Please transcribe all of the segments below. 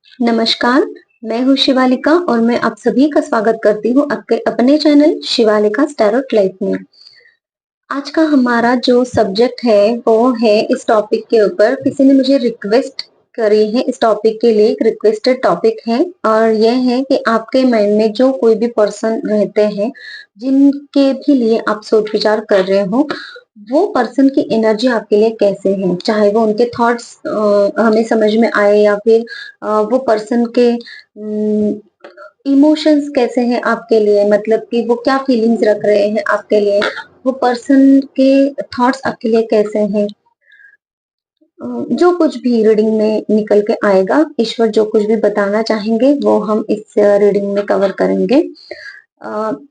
नमस्कार, मैं हूँ शिवालिका और मैं आप सभी का स्वागत करती हूँ आपके अपने चैनल शिवालिका टैरोट लाइफ में। आज का हमारा जो सब्जेक्ट है वो है इस टॉपिक के ऊपर किसी ने मुझे रिक्वेस्ट करी है। इस टॉपिक के लिए एक रिक्वेस्टेड टॉपिक है और यह है कि आपके माइंड में जो कोई भी पर्सन रहते हैं जिनके भी लिए आप सोच विचार कर रहे हो, वो पर्सन की एनर्जी आपके लिए कैसे है, चाहे वो उनके थॉट्स हमें समझ में आए या फिर वो पर्सन के इमोशंस कैसे हैं आपके लिए, मतलब कि वो क्या फीलिंग्स रख रहे हैं आपके लिए, वो पर्सन के थॉट्स आपके लिए कैसे हैं। जो कुछ भी रीडिंग में निकल के आएगा, ईश्वर जो कुछ भी बताना चाहेंगे वो हम इस रीडिंग में कवर करेंगे।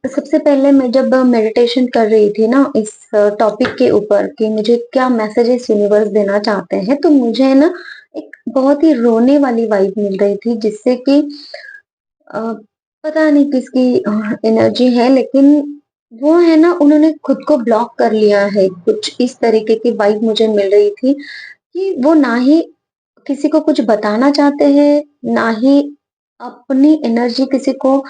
सबसे पहले मैं जब मेडिटेशन कर रही थी ना इस टॉपिक के ऊपर कि मुझे क्या मैसेजेस यूनिवर्स देना चाहते हैं, तो मुझे ना एक बहुत ही रोने वाली वाइब मिल रही थी, जिससे कि अ, पता नहीं किसकी एनर्जी है, लेकिन वो है ना, उन्होंने खुद को ब्लॉक कर लिया है। कुछ इस तरीके की वाइब मुझे मिल रही थी कि वो ना ही किसी को कुछ बताना चाहते हैं, ना ही अपनी एनर्जी किसी को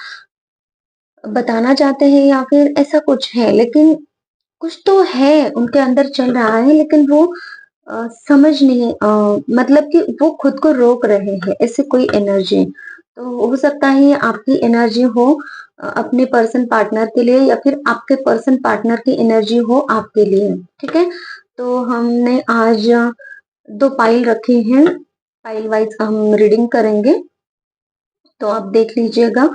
बताना चाहते हैं या फिर ऐसा कुछ है। लेकिन कुछ तो है उनके अंदर चल रहा है, लेकिन वो समझ नहीं, मतलब कि वो खुद को रोक रहे हैं, ऐसे कोई एनर्जी। तो हो सकता है ये आपकी एनर्जी हो अपने पर्सन पार्टनर के लिए, या फिर आपके पर्सन पार्टनर की एनर्जी हो आपके लिए। ठीक है, तो हमने आज दो पाइल रखे हैं, पाइल वाइज हम रीडिंग करेंगे। तो आप देख लीजिएगा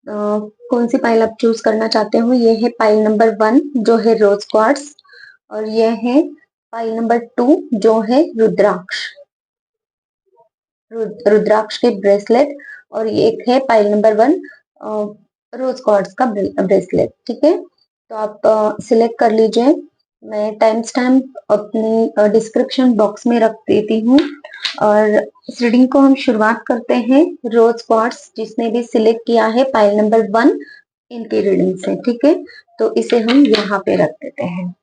कौन सी पाइल आप चूज करना चाहते हो। ये है पाइल नंबर 1 जो है रोज क्वार्ट्स, और ये है पाइल नंबर 2 जो है रुद्राक्ष, रुद्राक्ष के ब्रेसलेट। और ये एक है पाइल नंबर 1 रोज क्वार्ट्स का ब्रेसलेट। ठीक है, तो आप सिलेक्ट कर लीजिए। मैं टाइम स्टैम्प अपनी डिस्क्रिप्शन बॉक्स में रख देती हूँ। और इस रीडिंग को हम शुरुआत करते हैं रोज क्वार्ट्स जिसने भी सिलेक्ट किया है पाइल नंबर 1 इनकी रीडिंग से। ठीक है, तो इसे हम यहाँ पे रख देते हैं।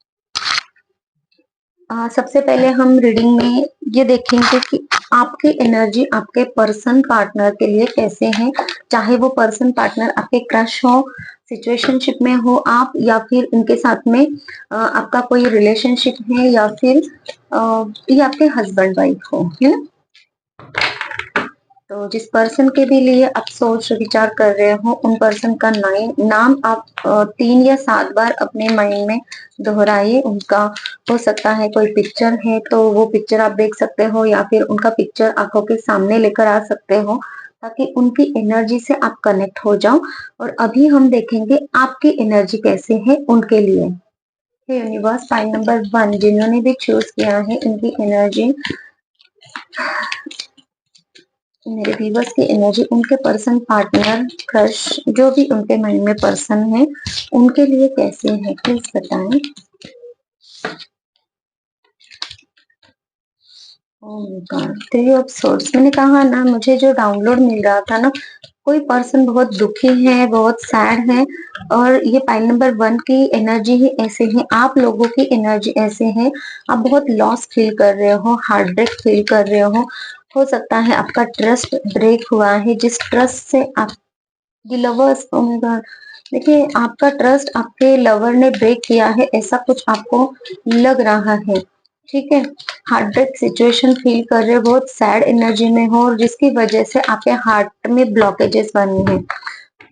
सबसे पहले हम रीडिंग में ये देखेंगे कि आपकी एनर्जी आपके पर्सन पार्टनर के लिए कैसे है। चाहे वो पर्सन पार्टनर आपके क्रश हो, सिचुएशनशिप में हो आप, या फिर उनके साथ में आपका कोई रिलेशनशिप है, या फिर ये आपके हस्बैंड वाइफ हो, है ना। तो जिस पर्सन के भी लिए आप सोच विचार कर रहे हो, उन पर्सन का नाम आप 3 या 7 बार अपने माइंड में दोहराइए। उनका हो सकता है कोई पिक्चर है तो वो पिक्चर आप देख सकते हो, या फिर उनका पिक्चर आंखों के सामने लेकर आ सकते हो, ताकि उनकी एनर्जी से आप कनेक्ट हो जाओ। और अभी हम देखेंगे आपकी एनर्जी कैसे है उनके लिए। यूनिवर्स, पाइल नंबर 1 जिन्होंने भी चूज किया है, इनकी एनर्जी, मेरे व्यूवर्स की एनर्जी उनके पर्सन पार्टनर क्रश जो भी उनके माइंड में पर्सन है उनके लिए कैसे है, प्लीज बताएं। थ्री ऑफ सोर्ड्स, मैंने कहा ना, मुझे जो डाउनलोड मिल रहा था ना, कोई पर्सन बहुत दुखी है, बहुत सैड है। और ये पाइल नंबर 1 की एनर्जी ही ऐसे है, आप लोगों की एनर्जी ऐसे है। आप बहुत लॉस फील कर रहे हो, हार्ट ब्रेक फील कर रहे हो सकता है आपका ट्रस्ट ब्रेक हुआ है, जिस ट्रस्ट से आप लवर्स, ओ माय गॉड, देखिए आपका ट्रस्ट आपके लवर ने ब्रेक किया है, ऐसा कुछ आपको लग रहा है। ठीक है, हार्ट ब्रेक सिचुएशन फील कर रहे हो, बहुत सैड एनर्जी में हो, और जिसकी वजह से आपके हार्ट में ब्लॉकेजेस बने हैं।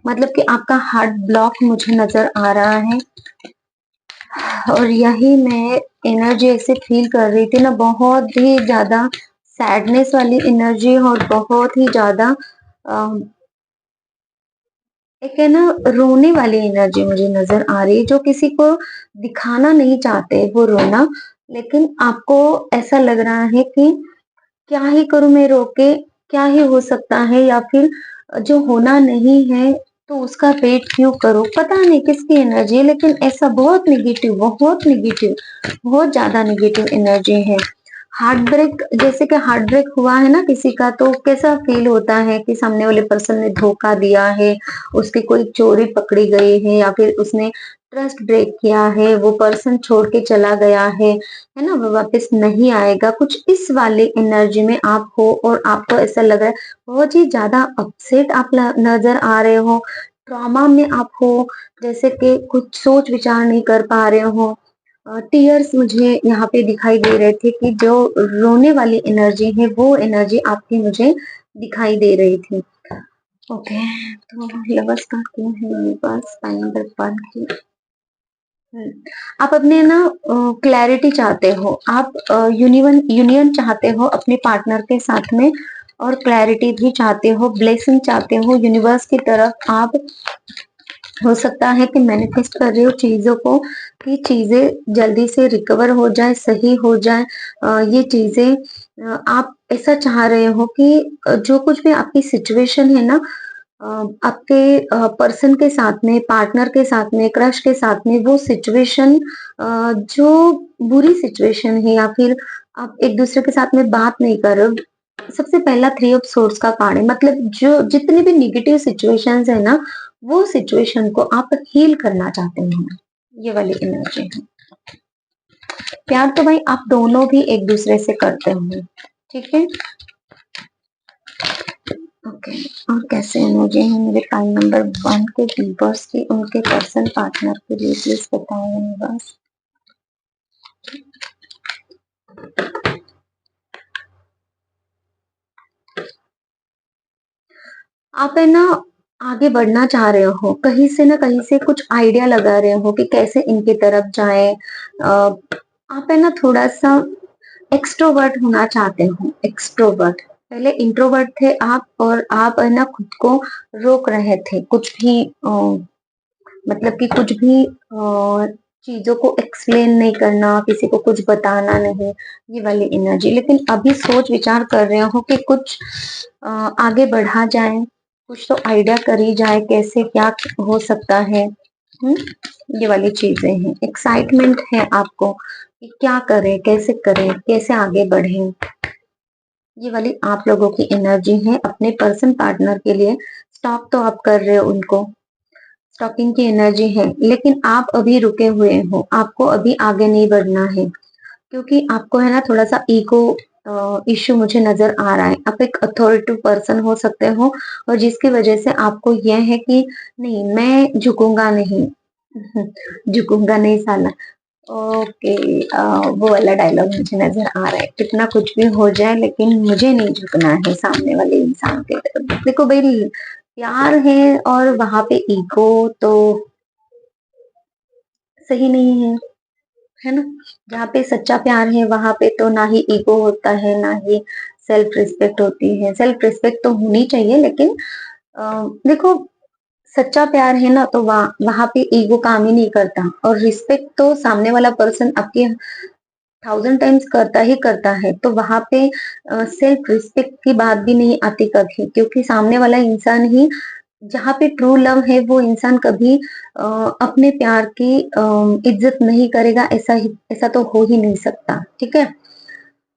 मतलब कि आपका हार्ट ब्लॉक मुझे नजर आ रहा है। और यही मैं एनर्जी ऐसे फील कर रही थी ना, बहुत ही ज्यादा सैडनेस वाली एनर्जी, और बहुत ही ज्यादा एक है ना रोने वाली एनर्जी मुझे नजर आ रही है, जो किसी को दिखाना नहीं चाहते वो रोना। लेकिन आपको ऐसा लग रहा है कि क्या ही करूं मैं रो के, क्या ही हो सकता है, या फिर जो होना नहीं है तो उसका वेट क्यों करो, पता नहीं किसकी एनर्जी है। लेकिन ऐसा बहुत निगेटिव, बहुत निगेटिव, बहुत ज्यादा निगेटिव एनर्जी है। हार्ट ब्रेक, जैसे कि हार्ट ब्रेक हुआ है ना किसी का, तो कैसा फील होता है कि सामने वाले पर्सन ने धोखा दिया है, उसकी कोई चोरी पकड़ी गई है, या फिर उसने ट्रस्ट ब्रेक किया है, वो पर्सन छोड़ के चला गया है ना? वो वापस नहीं आएगा। कुछ इस वाले एनर्जी में आप हो और आपको ऐसा लग रहा है बहुत ही ज़्यादा अपसेट आप नज़र आ रहे हो, ट्रॉमा में आप हो, जैसे कि कुछ सोच विचार नहीं कर पा रहे हो। टीयर्स मुझे यहाँ पे दिखाई दे रहे थे कि जो रोने वाली एनर्जी है, वो एनर्जी आपकी मुझे दिखाई दे रही थी। ओके, तो लवर्स कार्ड क्यों है मेरे पास? टाइम नंबर 1 की। हुँ। आप अपने ना क्लैरिटी चाहते हो, आप यूनियन चाहते हो अपने पार्टनर के साथ में और क्लैरिटी भी चाहते हो, ब्लेसिंग चाहते हो यूनिवर्स की तरफ आप हो सकता है कि मैनिफेस्ट कर रहे हो चीज़ों को कि चीज़ें जल्दी से रिकवर हो जाए, सही हो जाए। ये चीज़ें आप ऐसा चाह रहे हो कि जो कुछ भी आपकी सिचुएशन है ना अ, आपके पर्सन के साथ में, पार्टनर के साथ में, क्रश के साथ में वो सिचुएशन जो बुरी सिचुएशन है या फिर आप एक-दूसरे के साथ में बात नहीं कर रहे हो। सबसे पहला थ्री ऑफ सोर्ड्स का कार्ड है मतलब जो जितनी भी नेगेटिव सिचुएशंस है ना, वो सिचुएशन को आप हील करना चाहते हो। ये वाली एनर्जी है। प्यार तो भाई आप दोनों भी एक-दूसरे से करते हो, ठीक है? ओके और कैसे एनर्जी है मेरे टाइम नंबर 1 के वीवर्स की उनके पर्सन पार्टनर के लिए प्लीज बताओ यूनिवर्स। आप है ना आगे बढ़ना चाह रहे हो कहीं से ना कहीं से कुछ आइडिया लगा रहे हो कि कैसे इनकी तरफ जाए। आप है ना थोड़ा सा एक्सट्रोवर्ट होना चाहते हो एक्सट्रोवर्ट। पहले इंट्रोवर्ट थे आप और आप है ना खुद को रोक रहे थे कुछ भी मतलब कि कुछ भी चीज़ों को एक्सप्लेन नहीं करना, किसी को कुछ बताना नहीं, ये वाली एनर्जी। लेकिन अभी सोच विचार कर रहे हो कि कुछ आगे बढ़ा जाए, कुछ तो आइडिया करी जाए कैसे क्या हो सकता है। हुँ? ये वाली चीज़ें हैं। एक्साइटमेंट है आपको कि क्या करें, कैसे आगे बढ़ें। ये वाली आप लोगों की एनर्जी है अपने पर्सन पार्टनर के लिए। स्टॉप तो आप कर रहे हो उनको। स्टॉकिंग की एनर्जी है लेकिन आप अभी रुके हुए हो आपको अभी आगे नहीं बढ़ना है क्योंकि आपको है ना थोड़ा सा ईगो इश्यू मुझे नजर आ रहा है। आप एक अथॉरिटिव पर्सन हो सकते हो और जिसकी वजह से आपको यह है कि नहीं मैं झुकूंगा नहीं झुकूंगा नहीं साला। ओके वो वाला डायलॉग मुझे नजर आ रहा है कितना कुछ भी हो जाए लेकिन मुझे नहीं झुकना है सामने वाले इंसान के तरफ। देखो भाई प्यार है और वहां पे ईगो तो सही नहीं है ना? जहाँ पे सच्चा प्यार है वहां पे तो ना ही ईगो होता है ना ही सेल्फ रिस्पेक्ट होती है। सेल्फ रिस्पेक्ट तो होनी चाहिए लेकिन देखो सच्चा प्यार है ना तो वहां वहां पे ईगो काम ही नहीं करता और रिस्पेक्ट तो सामने वाला पर्सन आपके 1000 टाइम्स करता ही करता है तो वहां पे सेल्फ रिस्पेक्ट की बात भी नहीं आती कभी क्योंकि सामने वाला इंसान ही जहाँ पे ट्रू लव है वो इंसान कभी अपने प्यार की इज्जत नहीं करेगा ऐसा तो हो ही नहीं सकता ठीक है।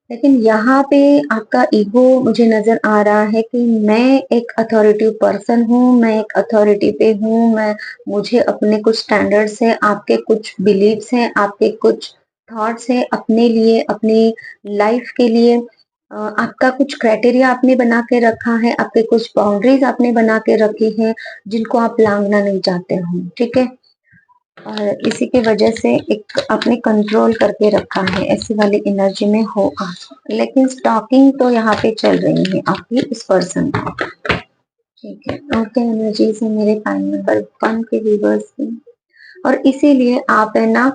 लेकिन यहाँ पे आपका ईगो मुझे नजर आ रहा है कि मैं एक अथॉरिटिव पर्सन हूँ मैं एक अथॉरिटी पे हूँ मैं मुझे अपने कुछ स्टैंडर्ड्स है आपके कुछ बिलीव्स हैं आपके कुछ थॉट्स हैं अपने लिए अपनी लाइफ के लिए आपका कुछ क्राइटेरिया आपने बना के रखा है आपके कुछ बाउंड्रीज आपने बना के रखी है जिनको आप लांघना नहीं चाहते हो ठीक है। और इसी की वजह से एक आपने कंट्रोल करके रखा है ऐसी वाली एनर्जी में हो आप। लेकिन स्टॉकिंग तो यहाँ पे चल रही है आपकी इस पर्सन की ठीक है। ओके एनर्जी से मेरे टाइम नंबर 1 के व्यूवर्स की और इसीलिए आप है ना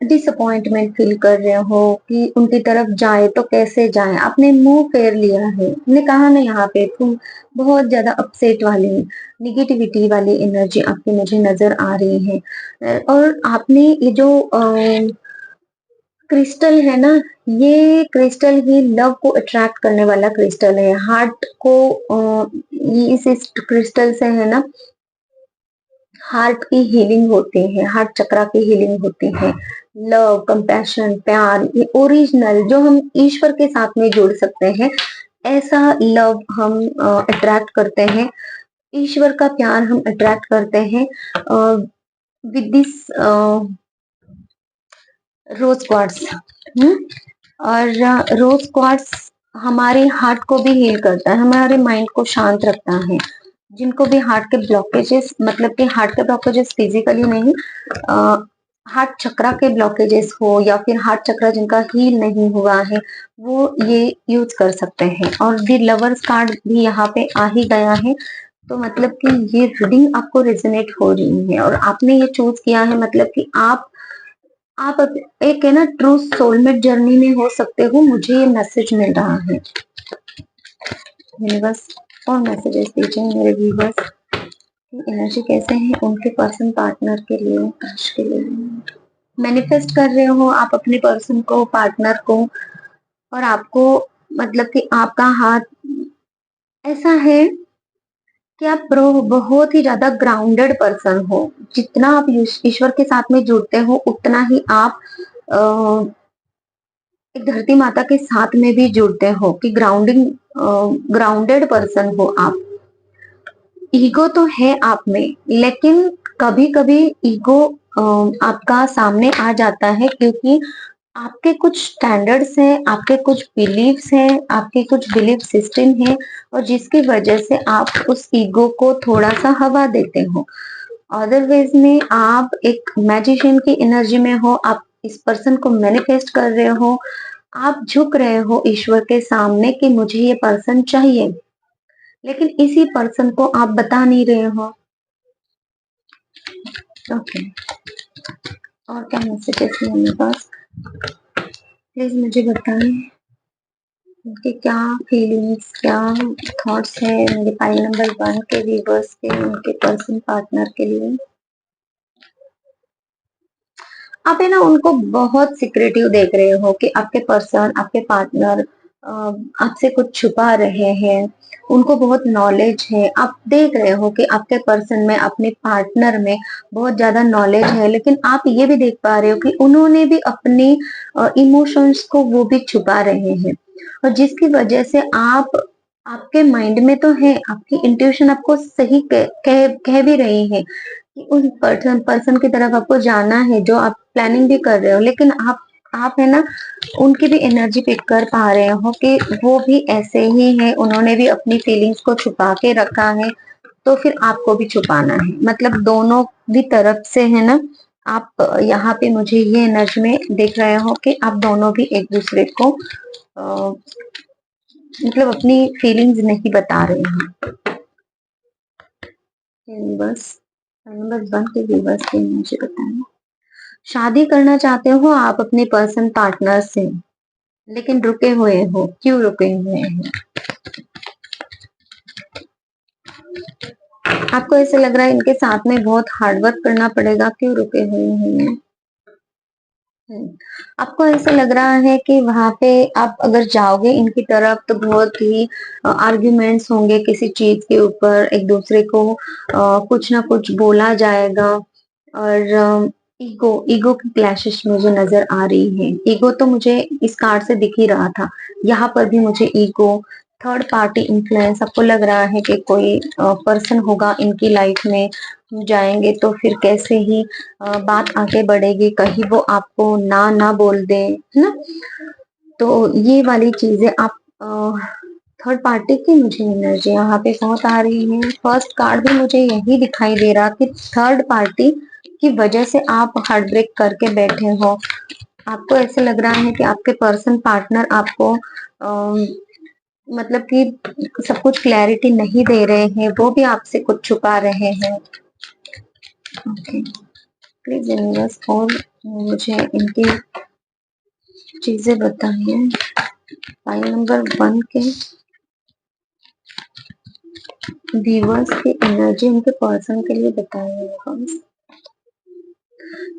डिसअपॉइंटमेंट फील कर रहे हो कि उनकी तरफ जाए तो कैसे जाए आपने मुंह फेर लिया है मैंने कहा ना यहाँ पे तुम बहुत ज्यादा अपसेट वाली निगेटिविटी वाली एनर्जी आपकी मुझे नजर आ रही है। और आपने ये जो क्रिस्टल है ना ये क्रिस्टल ही लव को अट्रैक्ट करने वाला क्रिस्टल है हार्ट को ये इस क्रिस्टल से है ना हार्ट की हीलिंग होती है हार्ट चक्रा की हीलिंग होती है। लव कंपैशन प्यार ये ओरिजिनल जो हम ईश्वर के साथ में जोड़ सकते हैं ऐसा लव हम अट्रैक्ट करते हैं ईश्वर का प्यार हम अट्रैक्ट करते हैं। With this rose quartz. और रोज क्वार्ट्स हमारे हार्ट को भी हील करता है, हमारे माइंड को शांत रखता है। जिनको भी हार्ट के ब्लॉकेजेस, मतलब कि हार्ट के ब्लॉकेजेस फिजिकली नहीं, हार्ट चक्रा के ब्लॉकेजेस हो या फिर हार्ट चक्रा जिनका हील नहीं हुआ है, वो ये यूज कर सकते हैं। और दी लवर्स कार्ड भी यहाँ पे आ ही गया है, तो मतलब कि ये रीडिंग आपको रेजोनेट हो रही है और आपने ये चूज किया है, मतलब कि एक है ना ट्रू सोलमेट जर्नी में हो सकते हो। मुझे ये मैसेज मिल रहा है यूनिवर्स। और मैसेजेस दीजिए मेरे व्यूवर्स की एनर्जी कैसे है उनके पर्सन पार्टनर के लिए, क्रश के लिए। मैनिफेस्ट कर रहे हो आप अपने पर्सन को, पार्टनर को, और आपको मतलब कि आपका हाथ ऐसा है कि आप बहुत ही ज्यादा ग्राउंडेड पर्सन हो। जितना आप ईश्वर के साथ में जुड़ते हो उतना ही आप एक धरती माता के साथ में भी जुड़ते हो, कि ग्राउंडेड पर्सन हो आप। ईगो तो है आप में, लेकिन कभी कभी ईगो आपका सामने आ जाता है, क्योंकि आपके कुछ स्टैंडर्ड्स हैं, आपके कुछ बिलीव्स हैं, आपके कुछ बिलीफ सिस्टम है, और जिसकी वजह से आप उस ईगो को थोड़ा सा हवा देते हो। अदरवाइज में आप एक मैजिशियन की एनर्जी में हो, आप इस पर्सन को मैनिफेस्ट कर रहे हो, आप झुक रहे हो ईश्वर के सामने कि मुझे ये पर्सन चाहिए, लेकिन इसी पर्सन को आप बता नहीं रहे हो। ओके, और क्या मैसेजेस है मेरे पास, प्लीज मुझे बताएं उनके क्या फीलिंग्स, क्या थॉट्स है मेरे पाइल नंबर 1 के व्यूवर्स के, उनके पर्सन पार्टनर के लिए। आप है ना उनको बहुत सिक्रेटिव देख रहे हो, कि आपके पर्सन, आपके पार्टनर आपसे कुछ छुपा रहे हैं, उनको बहुत नॉलेज है। आप देख रहे हो कि आपके पर्सन में, अपने पार्टनर में बहुत ज्यादा नॉलेज है, लेकिन आप ये भी देख पा रहे हो कि उन्होंने भी अपने इमोशंस को वो भी छुपा रहे हैं, और जिसकी वजह से आपके माइंड में तो है, आपकी इंट्यूशन आपको सही कह भी रही है कि उस पर्सन की तरफ आपको जाना है, जो आप प्लानिंग भी कर रहे हो, लेकिन आप है ना उनकी भी एनर्जी पिक कर पा रहे हो कि वो भी ऐसे ही है, उन्होंने भी अपनी फीलिंग्स को छुपा के रखा है, तो फिर आपको भी छुपाना है। मतलब दोनों भी तरफ से है ना, आप यहाँ पे मुझे ये एनर्जी में देख रहे हो कि आप दोनों भी एक दूसरे को मतलब अपनी फीलिंग्स नहीं बता रहे हैं। बस नंबर 1 के व्यूवर्स के मुझे बताएं, शादी करना चाहते हो आप अपने पर्सन पार्टनर से, लेकिन रुके हुए हो, क्यों रुके हुए हैं? आपको ऐसे लग रहा है इनके साथ में बहुत हार्डवर्क करना पड़ेगा, क्यों रुके हुए हैं? आपको ऐसा लग रहा है कि वहां पे आप अगर जाओगे इनकी तरफ तो बहुत ही आर्ग्यूमेंट्स होंगे किसी चीज के ऊपर, एक दूसरे को कुछ ना कुछ बोला जाएगा, और ईगो ईगो की क्लैशेस मुझे नजर आ रही है। ईगो तो मुझे इस कार्ड से दिख ही रहा था, यहाँ पर भी मुझे ईगो, थर्ड पार्टी इन्फ्लुएंस। आपको लग रहा है कि कोई पर्सन होगा इनकी लाइफ में, जाएंगे तो फिर कैसे ही बात आगे बढ़ेगी, कहीं वो आपको ना ना बोल दे, है ना। तो ये वाली चीजें आप थर्ड पार्टी की मुझे एनर्जी यहाँ पे बहुत आ रही है। फर्स्ट कार्ड भी मुझे यही दिखाई दे रहा कि थर्ड पार्टी की वजह से आप हार्ट ब्रेक करके बैठे हो। आपको ऐसे लग रहा है कि आपके पर्सन पार्टनर आपको मतलब कि सब कुछ क्लैरिटी नहीं दे रहे हैं, वो भी आपसे कुछ छुपा रहे हैं। ओके, प्लीज यूनिवर्स और मुझे इनकी चीजें बताइए। फाइल नंबर 1 के व्यूवर्स की एनर्जी उनके पर्सन के लिए बताइए।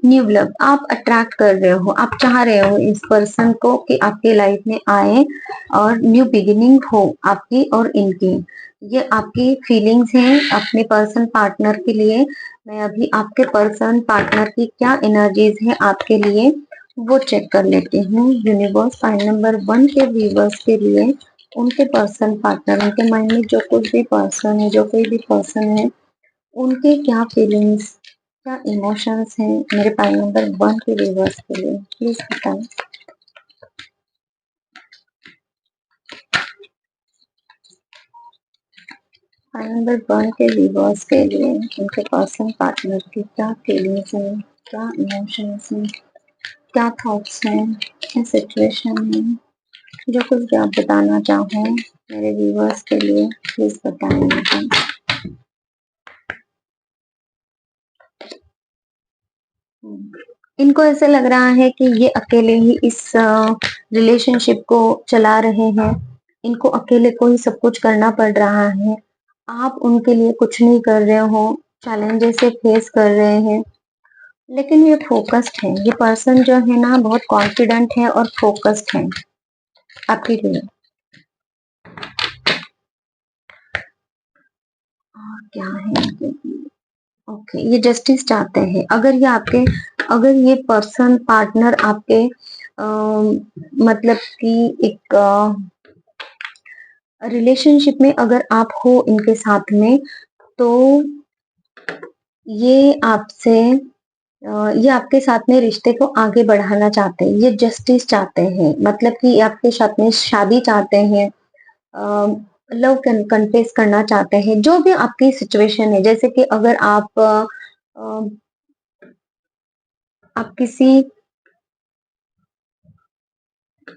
न्यू लव आप अट्रैक्ट कर रहे हो, आप चाह रहे हो इस पर्सन को कि आपके लाइफ में आए और न्यू बिगिनिंग हो आपकी और इनकी। ये आपकी फीलिंग्स हैं अपने पर्सन पार्टनर के लिए। मैं अभी आपके पर्सन पार्टनर की क्या एनर्जीज है आपके लिए वो चेक कर लेती हूँ। यूनिवर्स फाइल नंबर 1 के व्यूवर्स के लिए, उनके पर्सन पार्टनर, उनके माइंड में जो कुछ भी पर्सन है, जो कोई भी पर्सन है, उनके क्या फीलिंग्स, क्या इमोशंस हैं मेरे पाइल नंबर 1 के व्यूअर्स के लिए, प्लीज बताएं। पाइल नंबर 1 के व्यूअर्स के लिए उनके पर्सन पार्टनर की क्या फीलिंग्स हैं, क्या इमोशंस हैं, क्या थॉट्स हैं, क्या सिचुएशन है, जो कुछ भी आप बताना चाहो मेरे व्यूअर्स के लिए प्लीज बताएं मुझे। इनको ऐसे लग रहा है कि ये अकेले ही इस रिलेशनशिप को चला रहे हैं, इनको अकेले को ही सब कुछ करना पड़ रहा है, आप उनके लिए कुछ नहीं कर रहे हो, चैलेंजेस से फेस कर रहे हैं, लेकिन ये फोकस्ड है। ये पर्सन जो है ना बहुत कॉन्फिडेंट है और फोकस्ड है आपके लिए। और क्या है, ओके ये जस्टिस चाहते हैं। अगर ये पर्सन पार्टनर आपके मतलब कि एक रिलेशनशिप में अगर आप हो इनके साथ में, तो ये आपसे ये आपके साथ में रिश्ते को आगे बढ़ाना चाहते हैं, ये जस्टिस चाहते हैं, मतलब कि ये आपके साथ में शादी चाहते हैं, लव कन्फेस करना चाहते हैं, जो भी आपकी सिचुएशन है। जैसे कि अगर आप किसी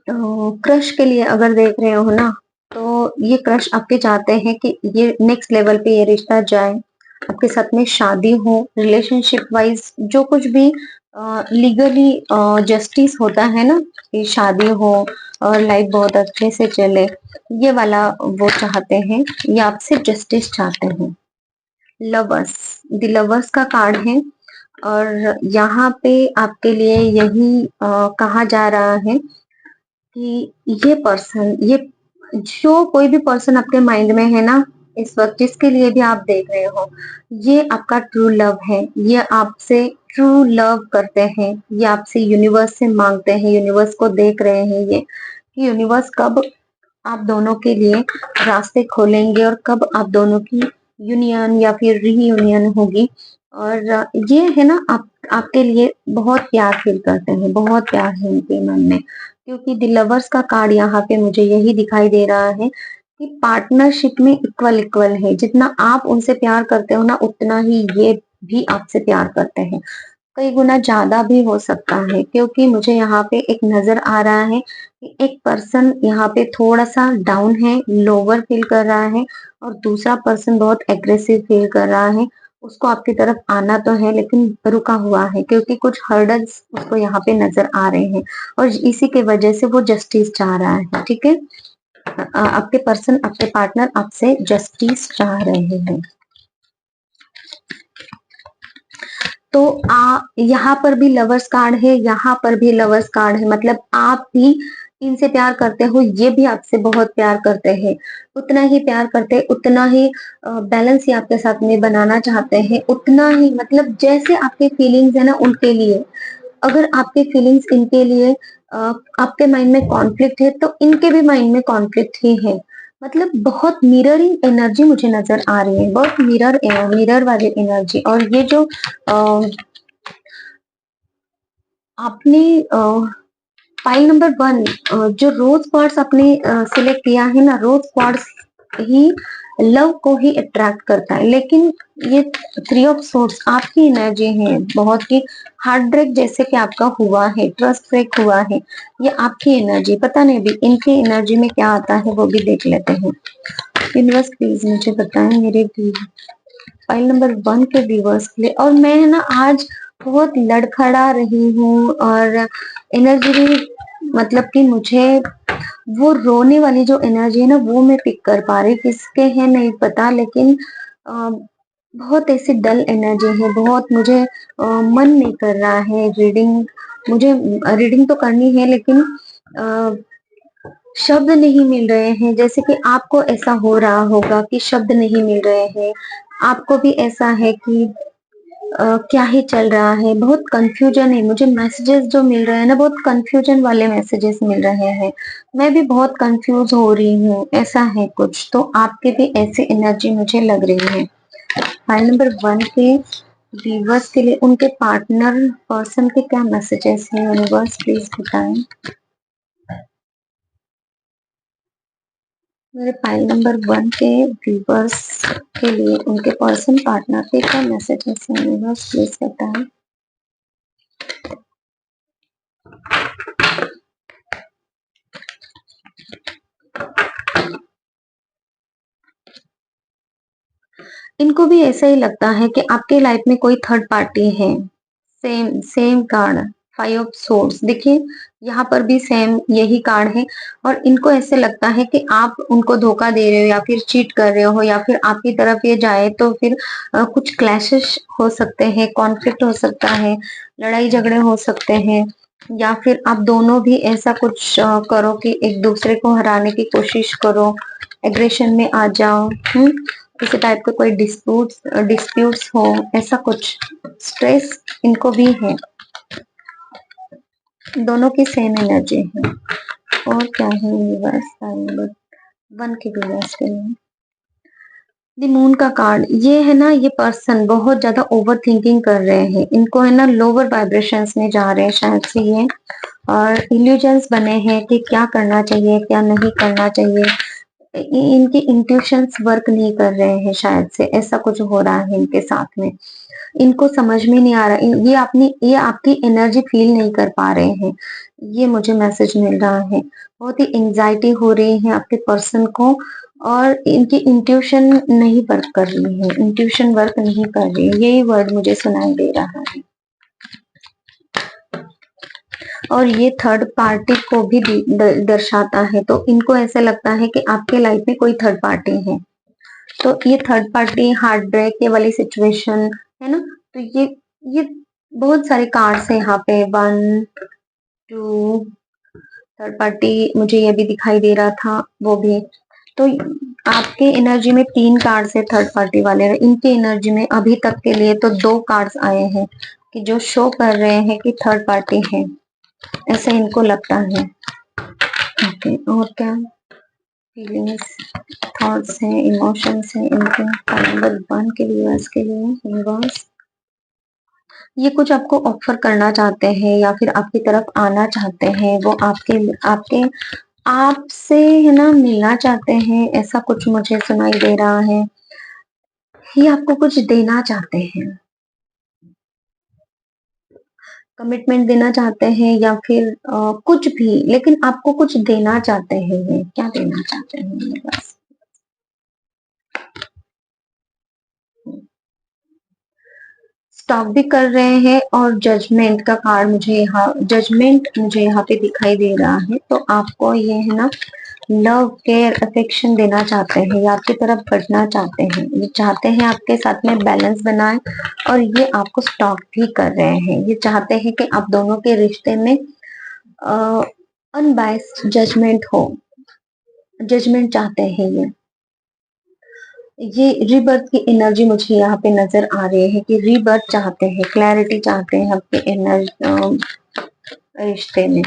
क्रश के लिए अगर देख रहे हो ना, तो ये क्रश आपके चाहते हैं कि ये नेक्स्ट लेवल पे ये रिश्ता जाए, आपके साथ में शादी हो, रिलेशनशिप वाइज जो कुछ भी लीगली जस्टिस होता है ना, कि शादी हो और लाइफ बहुत अच्छे से चले, ये वाला वो चाहते हैं, ये आपसे जस्टिस चाहते हैं। लवर्स, द लवर्स का कार्ड है, और यहाँ पे आपके लिए यही कहा जा रहा है कि ये जो कोई भी पर्सन आपके माइंड में है ना इस वक्त, जिसके लिए भी आप देख रहे हो, ये आपका ट्रू लव है, ये आपसे ट्रू लव करते हैं, ये आपसे यूनिवर्स से मांगते हैं, यूनिवर्स को देख रहे हैं ये कि यूनिवर्स कब आप दोनों के लिए रास्ते खोलेंगे और कब आप दोनों की यूनियन या फिर रीयूनियन होगी। और ये है ना आपके लिए बहुत प्यार फील करते हैं, बहुत प्यार है उनके मन में, क्योंकि द लवर्स का कार्ड यहाँ पे मुझे यही दिखाई दे रहा है कि पार्टनरशिप में इक्वल इक्वल है, जितना आप उनसे प्यार करते हो ना उतना ही ये भी आपसे प्यार करते हैं, कई गुना ज्यादा भी हो सकता है, क्योंकि मुझे यहाँ पे एक नजर आ रहा है कि एक पर्सन यहाँ पे थोड़ा सा डाउन है, लोअर फील कर रहा है, और दूसरा पर्सन बहुत एग्रेसिव फील कर रहा है। उसको आपकी तरफ आना तो है लेकिन रुका हुआ है, क्योंकि कुछ हर्डल्स उसको यहाँ पे नजर आ रहे हैं, और इसी के वजह से वो जस्टिस चाह रहा है। ठीक है, आपके पर्सन, आपके पार्टनर आपसे जस्टिस चाह रहे हैं। तो यहाँ पर भी लवर्स कार्ड है, यहाँ पर भी लवर्स कार्ड है, मतलब आप भी इनसे प्यार करते हो, ये भी आपसे बहुत प्यार करते हैं, उतना ही प्यार करते हैं, उतना ही बैलेंस ही आपके साथ में बनाना चाहते हैं, उतना ही, मतलब जैसे आपके फीलिंग्स है ना उनके लिए, अगर आपके फीलिंग्स इनके लिए आपके माइंड में कॉन्फ्लिक्ट है, तो इनके भी माइंड में कॉन्फ्लिक्ट ही है। मतलब बहुत मिररिंग एनर्जी मुझे नजर आ रही है, बहुत मिरर वाली एनर्जी। और ये जो आपने फाइल नंबर 1 जो रोज क्वार्ट्स आपने सिलेक्ट किया है ना, रोज क्वार्ट्स ही लव को ही अट्रैक्ट करता है, लेकिन ये 3 ऑफ सोर्ड्स आपकी एनर्जी है, बहुत ही हार्ट ब्रेक जैसे कि आपका हुआ है, ट्रस्ट ब्रेक हुआ है, ये आपकी एनर्जी, पता नहीं भी इनकी एनर्जी में क्या आता है वो भी देख लेते हैं। यूनिवर्स प्लीज मुझे बताएं मेरे फाइल नंबर 1 के व्यूवर्स के लिए। और मैं ना आज बहुत लड़खड़ा रही हूँ, और एनर्जी भी, मतलब कि मुझे वो रोने वाली जो एनर्जी है ना वो मैं पिक कर पा रही, किसके है नहीं पता, लेकिन बहुत ऐसी डल एनर्जी है, बहुत मुझे मन नहीं कर रहा है रीडिंग, मुझे रीडिंग तो करनी है, लेकिन शब्द नहीं मिल रहे हैं। जैसे कि आपको ऐसा हो रहा होगा कि शब्द नहीं मिल रहे हैं, आपको भी ऐसा है कि क्या ही चल रहा है, बहुत कंफ्यूजन है, मुझे मैसेजेस जो मिल रहे हैं ना बहुत कंफ्यूजन वाले मैसेजेस मिल रहे हैं, मैं भी बहुत कंफ्यूज हो रही हूँ, ऐसा है कुछ। तो आपके भी ऐसी एनर्जी मुझे लग रही है। फाइल नंबर 1 के वीवर्स के लिए उनके पार्टनर पर्सन के क्या मैसेजेस हैं यूनिवर्स, प्लीज बताएं। मेरे पाइल नंबर 1 के वीवर्स के लिए उनके पर्सन पार्टनर के क्या मैसेजेस हैं यूनिवर्स, प्लीज बताएं। इनको भी ऐसा ही लगता है कि आपके लाइफ में कोई थर्ड पार्टी है। Same same card, 5 of swords, देखिए यहाँ पर भी सेम यही कार्ड है। और इनको ऐसे लगता है कि आप उनको धोखा दे रहे हो या फिर चीट कर रहे हो, या फिर आपकी तरफ ये जाए तो फिर कुछ क्लैशेस हो सकते हैं, कॉन्फ्लिक्ट हो सकता है, लड़ाई झगड़े हो सकते हैं, या फिर आप दोनों भी ऐसा कुछ करो कि एक दूसरे को हराने की कोशिश करो, एग्रेशन में आ जाओ। इसी टाइप का कोई डिस्प्यूट्स हो, ऐसा कुछ स्ट्रेस इनको भी है। दोनों की सेम एनर्जी है। और क्या है यूनिवर्स नंबर 1 के यूनिवर्स के लिए। द मून का कार्ड, ये है ना, ये पर्सन बहुत ज्यादा ओवर थिंकिंग कर रहे हैं, इनको है ना लोअर वाइब्रेशंस में जा रहे हैं शायद से ये, और इल्यूजन्स बने हैं कि क्या करना चाहिए क्या नहीं करना चाहिए। इनके इंट्यूशंस वर्क नहीं कर रहे हैं शायद से, ऐसा कुछ हो रहा है इनके साथ में। इनको समझ में नहीं आ रहा, ये आपकी एनर्जी फील नहीं कर पा रहे हैं, ये मुझे मैसेज मिल रहा है। बहुत ही एंजाइटी हो रही है आपके पर्सन को, और इनकी इंट्यूशन नहीं वर्क कर रही है, इंट्यूशन वर्क नहीं कर रही है, यही वर्ड मुझे सुनाई दे रहा है। और ये थर्ड पार्टी को भी दर्शाता है, तो इनको ऐसा लगता है कि आपके लाइफ में कोई थर्ड पार्टी है। तो ये थर्ड पार्टी हार्ट ब्रेक ये वाली सिचुएशन है ना। तो ये बहुत सारे कार्ड्स है यहाँ पे, 1 2, थर्ड पार्टी मुझे ये भी दिखाई दे रहा था, वो भी। तो आपके एनर्जी में 3 कार्ड्स है थर्ड पार्टी वाले, इनके एनर्जी में अभी तक के लिए तो 2 कार्ड्स आए हैं कि जो शो कर रहे हैं कि थर्ड पार्टी है, ऐसा इनको लगता है। ओके, और क्या फीलिंग्स, थॉट्स हैं, इमोशंस हैं इनके नंबर 1 के व्यूअर्स के लिए यूनिवर्स। ये कुछ आपको ऑफर करना चाहते हैं या फिर आपकी तरफ आना चाहते हैं, वो आपके आपके आपसे है ना मिलना चाहते हैं, ऐसा कुछ मुझे सुनाई दे रहा है। ये आपको कुछ देना चाहते हैं, कमिटमेंट देना चाहते हैं, या फिर कुछ भी, लेकिन आपको कुछ देना चाहते हैं। ये क्या देना चाहते हैं ये बस। स्टॉप भी कर रहे हैं, और जजमेंट का कार्ड मुझे यहाँ पे दिखाई दे रहा है। तो आपको ये है ना लव केयर अफेक्शन देना चाहते हैं, या आपकी तरफ बढ़ना चाहते हैं, ये चाहते हैं आपके साथ में बैलेंस बनाए, और ये आपको स्टॉक भी कर रहे हैं। ये चाहते हैं कि आप दोनों के रिश्ते में अनबायस्ड जजमेंट हो, जजमेंट चाहते हैं ये रीबर्थ की एनर्जी मुझे यहाँ पे नजर आ रही है कि रीबर्थ चाहते हैं, क्लैरिटी चाहते हैं आपके एनर्जी रिश्ते में।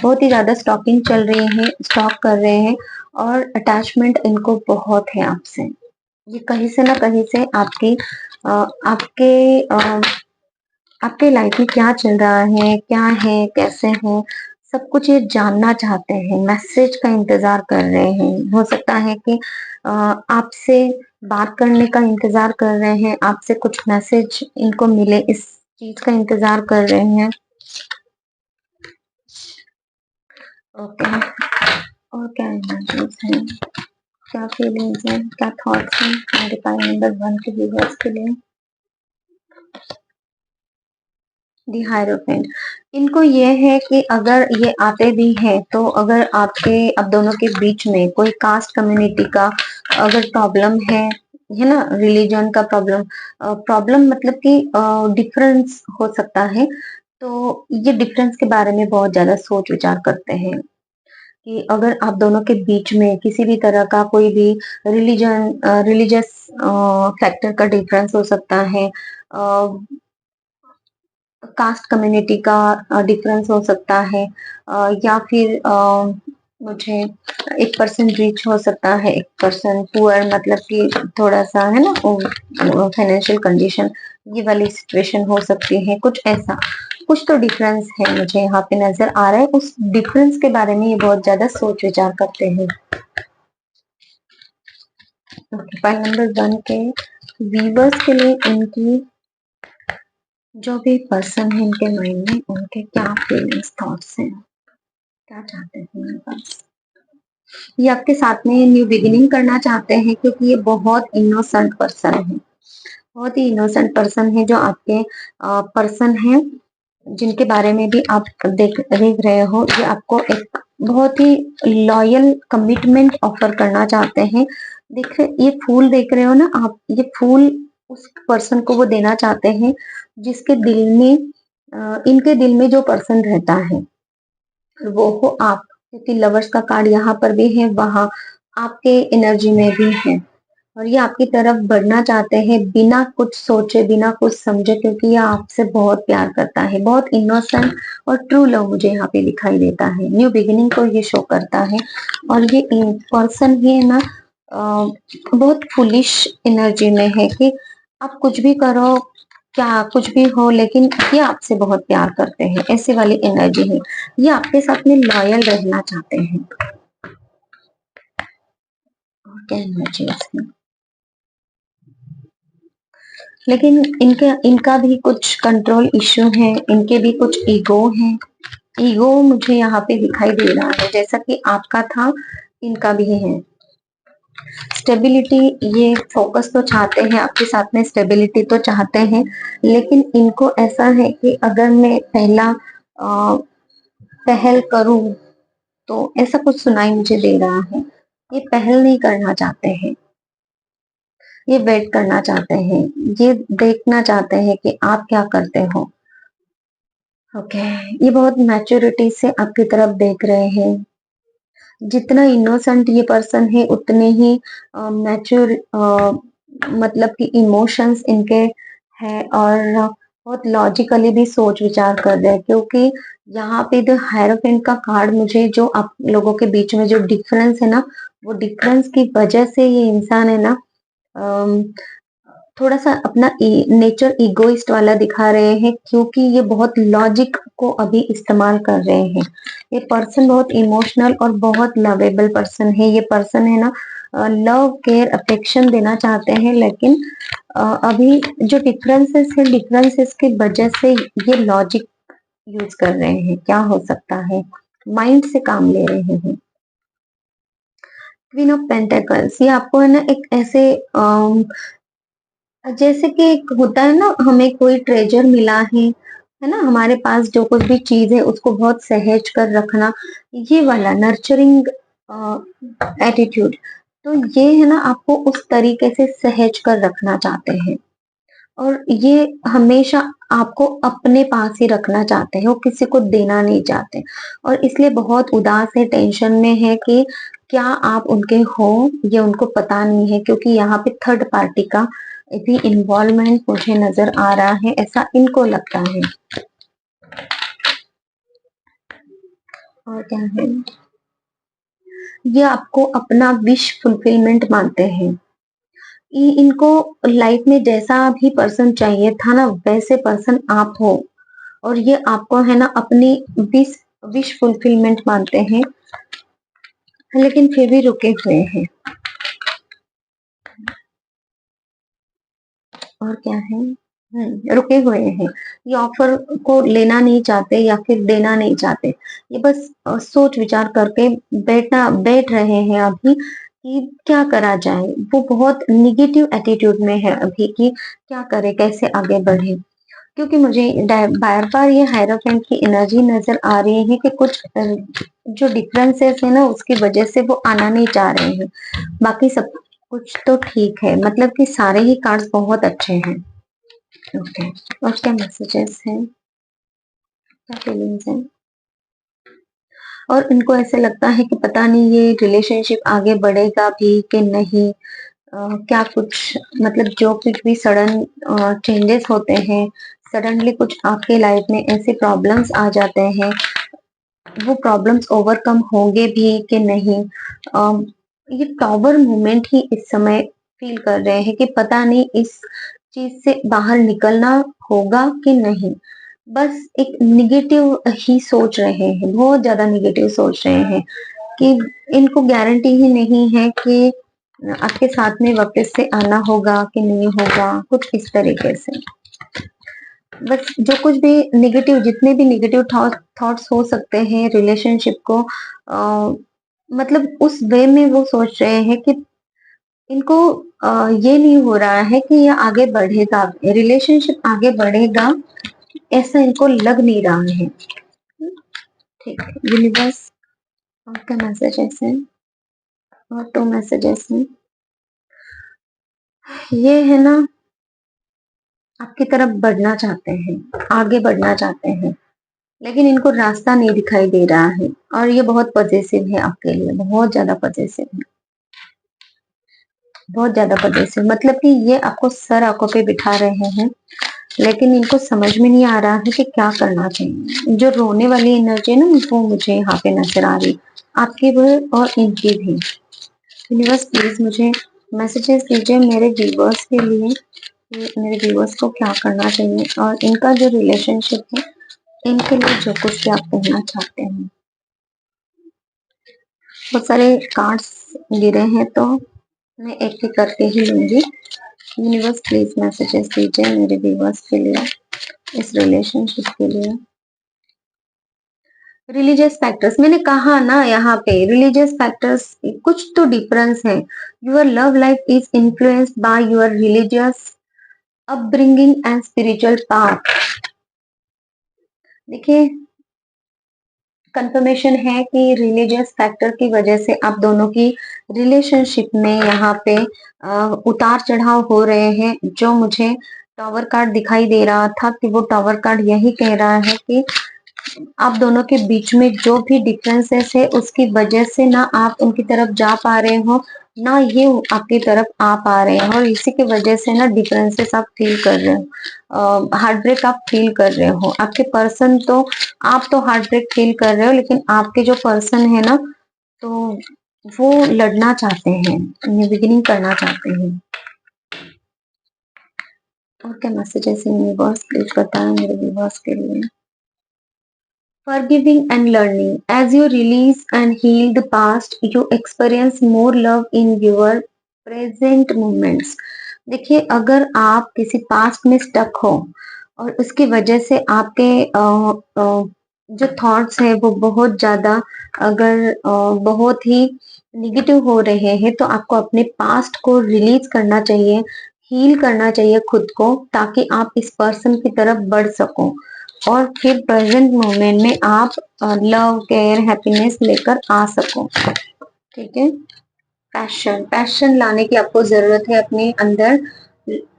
बहुत ही ज्यादा स्टॉकिंग चल रही है, स्टॉक कर रहे हैं, और अटैचमेंट इनको बहुत है आपसे। ये कहीं से ना कहीं से आपके लाइफ में क्या चल रहा है, क्या है, कैसे है, सब कुछ ये जानना चाहते हैं, मैसेज का इंतजार कर रहे हैं। हो सकता है कि आपसे बात करने का इंतजार कर रहे हैं, आपसे कुछ मैसेज इनको मिले, इस चीज का इंतजार कर रहे हैं। ओके, और क्या इमोशंस हैं, क्या फीलिंग्स हैं, क्या थॉट्स हैं मेरे पास नंबर 1 के व्यूअर्स के लिए। दी हायरोफेंट, इनको ये है कि अगर ये आते भी हैं तो अगर आप दोनों के बीच में कोई कास्ट कम्युनिटी का अगर प्रॉब्लम है ना, रिलीजन का प्रॉब्लम मतलब कि डिफरेंस हो सकता है, तो ये डिफरेंस के बारे में बहुत ज्यादा सोच विचार करते हैं कि अगर आप दोनों के बीच में किसी भी तरह का कोई भी रिलीजियस फैक्टर का डिफरेंस हो सकता है, कास्ट कम्युनिटी का डिफरेंस हो सकता है, या फिर मुझे एक पर्सन रिच हो सकता है, एक पर्सन पुअर, मतलब कि थोड़ा सा है ना फाइनेंशियल कंडीशन ये वाली सिचुएशन हो सकती है, कुछ ऐसा, कुछ तो डिफरेंस है मुझे यहाँ पे नजर आ रहा है। उस डिफरेंस के बारे में ये बहुत ज्यादा सोच विचार करते हैं। पाइल नंबर 1 के वीवर्स के लिए इनकी जो भी पर्सन है इनके माइंड में, उनके क्या फीलिंग्स थॉट्स हैं, क्या चाहते हैं मेरे पास। ये आपके साथ में न्यू बिगिनिंग करना चाहते हैं क्योंकि ये बहुत इनोसेंट पर्सन है, बहुत ही इनोसेंट पर्सन है जो आपके पर्सन है, जिनके बारे में भी आप देख रहे हो। ये आपको एक बहुत ही लॉयल कमिटमेंट ऑफर करना चाहते हैं। देख ये फूल देख रहे हो ना आप, ये फूल उस पर्सन को वो देना चाहते हैं जिसके दिल में इनके दिल में जो पर्सन रहता है वो हो आप, क्योंकि लवर्स का कार्ड यहाँ पर भी है, वहां आपके एनर्जी में भी है। और ये आपकी तरफ बढ़ना चाहते हैं बिना कुछ सोचे, बिना कुछ समझे, क्योंकि ये आपसे बहुत प्यार करता है। बहुत इनोसेंट और ट्रू लव मुझे यहाँ पे दिखाई देता है। न्यू बिगिनिंग को ये शो करता है। और ये पर्सन ही है ना बहुत फुलिश एनर्जी में है कि आप कुछ भी करो, क्या कुछ भी हो, लेकिन ये आपसे बहुत प्यार करते हैं, ऐसे वाली एनर्जी है। ये आपके साथ में लॉयल रहना चाहते हैं। क्या एनर्जी है इसमें, लेकिन इनका भी कुछ कंट्रोल इश्यू है, इनके भी कुछ ईगो है। ईगो मुझे यहाँ पे दिखाई दे रहा है, जैसा कि आपका था इनका भी है। स्टेबिलिटी, ये फोकस तो चाहते हैं आपके साथ में, स्टेबिलिटी तो चाहते हैं, लेकिन इनको ऐसा है कि अगर मैं पहल करूं तो ऐसा कुछ सुनाई मुझे दे रहा है। ये पहल नहीं करना चाहते हैं, ये वेट करना चाहते हैं, ये देखना चाहते हैं कि आप क्या करते हो। ओके ये बहुत मैच्योरिटी से आपकी तरफ देख रहे हैं। जितना इनोसेंट ये पर्सन है उतने ही मैच्योर मतलब कि इमोशंस इनके हैं, और बहुत लॉजिकली भी सोच विचार कर रहे हैं, क्योंकि यहाँ पे द हायरोफेंट का कार्ड मुझे जो आप लोगों के बीच में जो डिफरेंस है ना, वो डिफरेंस की वजह से ये इंसान है ना थोड़ा सा अपना नेचर ईगोइस्ट वाला दिखा रहे हैं, क्योंकि ये बहुत लॉजिक को अभी इस्तेमाल कर रहे हैं। ये पर्सन बहुत इमोशनल और बहुत लवेबल पर्सन है। ये पर्सन है ना लव केयर अफेक्शन देना चाहते हैं, लेकिन अभी जो डिफरेंसेस है, डिफरेंसेस की वजह से ये लॉजिक यूज कर रहे हैं। क्या हो सकता है, माइंड से काम ले रहे हैं। क्वीन ऑफ पेंटेकल्स, ये आपको है ना एक ऐसे जैसे कि एक होता है ना, हमें कोई ट्रेजर मिला है ना, हमारे पास जो कुछ भी चीज है उसको बहुत सहेज कर रखना, ये वाला नर्चरिंग एटीट्यूड। तो ये है ना आपको उस तरीके से सहेज कर रखना चाहते हैं, और ये हमेशा आपको अपने पास ही रखना चाहते हैं, वो किसी को देना नहीं चाहते, और इसलिए बहुत उदास है, टेंशन में है कि क्या आप उनके हो, ये उनको पता नहीं है, क्योंकि यहाँ पे थर्ड पार्टी का भी इन्वॉल्वमेंट मुझे नजर आ रहा है, ऐसा इनको लगता है। और क्या है, ये आपको अपना विश फुलफिलमेंट मानते हैं। इनको लाइफ में जैसा भी पर्सन चाहिए था ना, वैसे पर्सन आप हो, और ये आपको है ना अपनी विश विश फुलफिलमेंट मानते हैं, लेकिन फिर भी रुके हुए हैं। और क्या है, रुके हुए हैं। ये ऑफर को लेना नहीं चाहते या फिर देना नहीं चाहते, ये बस सोच विचार करके बैठ रहे हैं अभी कि क्या करा जाए। वो बहुत निगेटिव एटीट्यूड में है अभी कि क्या करे, कैसे आगे बढ़े, क्योंकि मुझे बार बार ये हायरोफेंट की एनर्जी नजर आ रही है कि कुछ जो डिफरेंसेस है ना उसकी वजह से वो आना नहीं चाह रहे हैं। बाकी सब कुछ तो ठीक है, मतलब कि सारे ही कार्ड्स बहुत अच्छे हैं। ओके और क्या मैसेजेस हैं, क्या फीलिंग्स हैं। और इनको ऐसे लगता है कि पता नहीं ये रिलेशनशिप आगे बढ़ेगा भी कि नहीं। क्या कुछ मतलब जो कुछ भी सडन चेंजेस होते हैं, सडनली कुछ आपके लाइफ में ऐसे प्रॉब्लम्स आ जाते हैं, वो प्रॉब्लम्स ओवरकम होंगे भी कि नहीं। ये टॉवर मोमेंट ही इस समय फील कर रहे हैं कि पता नहीं इस चीज से बाहर निकलना होगा कि नहीं। बस एक निगेटिव ही सोच रहे हैं, बहुत ज्यादा निगेटिव सोच रहे हैं कि इनको गारंटी ही नहीं है कि आपके साथ में वापस से आना होगा कि नहीं होगा, कुछ इस तरीके से। बस जो कुछ भी नेगेटिव, जितने भी नेगेटिव थॉट्स हो सकते हैं रिलेशनशिप को मतलब उस वे में वो सोच रहे हैं कि इनको ये नहीं हो रहा है कि ये आगे बढ़ेगा, रिलेशनशिप आगे बढ़ेगा, ऐसा इनको लग नहीं रहा है। ठीक है यूनिवर्स, आपका मैसेजेस है और 2 मैसेजेस हैं। ये है ना, आपकी तरफ बढ़ना चाहते हैं, आगे बढ़ना चाहते हैं, लेकिन इनको रास्ता नहीं दिखाई दे रहा है और ये बहुत पॉजिटिव है आपके लिए, बहुत ज्यादा पॉजिटिव है, बहुत ज्यादा पॉजिटिव। मतलब कि ये आपको सर आंखों पे बिठा रहे हैं, लेकिन इनको समझ में नहीं आ रहा है कि क्या करना चाहिए। जो रोने वाली एनर्जी है ना, वो मुझे यहाँ पे नजर आ रही, आपकी भी और इनकी भी। यूनिवर्स प्लीज मुझे मैसेजेस दीजिए मेरे व्यूवर्स के लिए, मेरे व्यूवर्स को क्या करना चाहिए और इनका जो रिलेशनशिप है, इनके लिए जो कुछ भी आप कहना चाहते हैं। बहुत सारे कार्ड्स गिरे हैं तो मैं एक ही करके ही लूंगी। यूनिवर्स प्लीज मैसेजेस दीजिए मेरे व्यूवर्स के लिए, इस रिलेशनशिप के लिए। रिलीजियस फैक्टर्स, मैंने कहा ना यहाँ पे रिलीजियस फैक्टर्स कुछ तो डिफरेंस है। Your love life is influenced by your religious upbringing and spiritual path. देखिए कंफर्मेशन है कि रिलीजियस फैक्टर की वजह से आप दोनों की रिलेशनशिप में यहाँ पे उतार चढ़ाव हो रहे हैं। जो मुझे टावर कार्ड दिखाई दे रहा था कि वो टावर कार्ड यही कह रहा है कि आप दोनों के बीच में जो भी डिफरेंसेस है उसकी वजह से ना आप उनकी तरफ जा पा रहे हो, ना ये आपकी तरफ आ पा रहे हैं, और इसी की वजह से ना डिफरेंसेस आप फील कर रहे हो, हार्ट ब्रेक आप फील कर रहे हो। आपके पर्सन तो, आप तो हार्ट ब्रेक फील कर रहे हो, लेकिन आपके जो पर्सन है ना, तो वो लड़ना चाहते हैं, न्यू बिगिनिंग करना चाहते हैं। और क्या मैसेजेस है यूनिवर्स प्लीज बताएं मेरे व्यूअर्स के लिए। Forgiving and learning. As you release and heal the past, you experience more love in your present moments. देखिए अगर आप किसी पास्ट में स्टक हो और उसकी वजह से आपके जो थॉट्स है वो बहुत ज्यादा, अगर बहुत ही निगेटिव हो रहे हैं, तो आपको अपने पास्ट को रिलीज करना चाहिए, हील करना चाहिए खुद को, ताकि आप इस पर्सन की तरफ बढ़ सको और फिर प्रेजेंट मोमेंट में आप लव केयर हैप्पीनेस लेकर आ सको। ठीक है, पैशन, पैशन लाने की आपको जरूरत है अपने अंदर।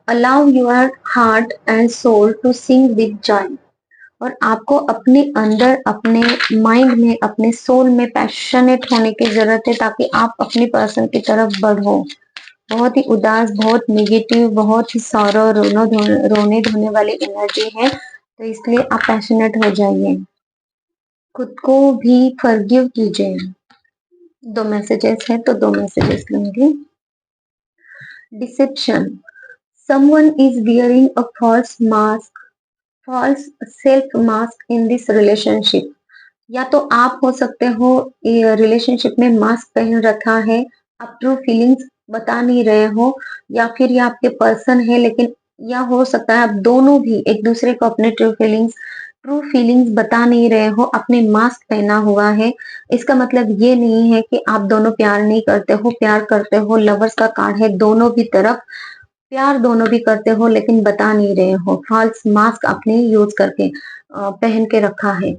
Allow your heart and soul to sing with joy. और आपको अपने अंदर, अपने माइंड में, अपने सोल में पैशनेट होने की जरूरत है, ताकि आप अपने पर्सन की तरफ बढ़ो। बहुत ही उदास, बहुत नेगेटिव, बहुत ही सौरो रोने धोने वाली एनर्जी है, तो इसलिए आप पैशनेट हो जाइए, खुद को भी फॉरगिव कीजिए। 2 मैसेजेस है तो 2 मैसेजेस लूंगी। Deception, someone is wearing a false mask, false self mask in this relationship. या तो आप हो सकते हो रिलेशनशिप में मास्क पहन रखा है, आप ट्रू फीलिंग्स बता नहीं रहे हो, या फिर ये आपके पर्सन है, लेकिन या हो सकता है आप दोनों भी एक दूसरे को अपने ट्रू फीलिंग्स बता नहीं रहे हो, अपने मास्क पहना हुआ है। इसका मतलब ये नहीं है कि आप दोनों प्यार नहीं करते हो, प्यार करते हो। लवर्स का कार्ड है, दोनों भी तरफ प्यार दोनों भी करते हो, लेकिन बता नहीं रहे हो, फॉल्स मास्क आपने यूज करके पहन के रखा है।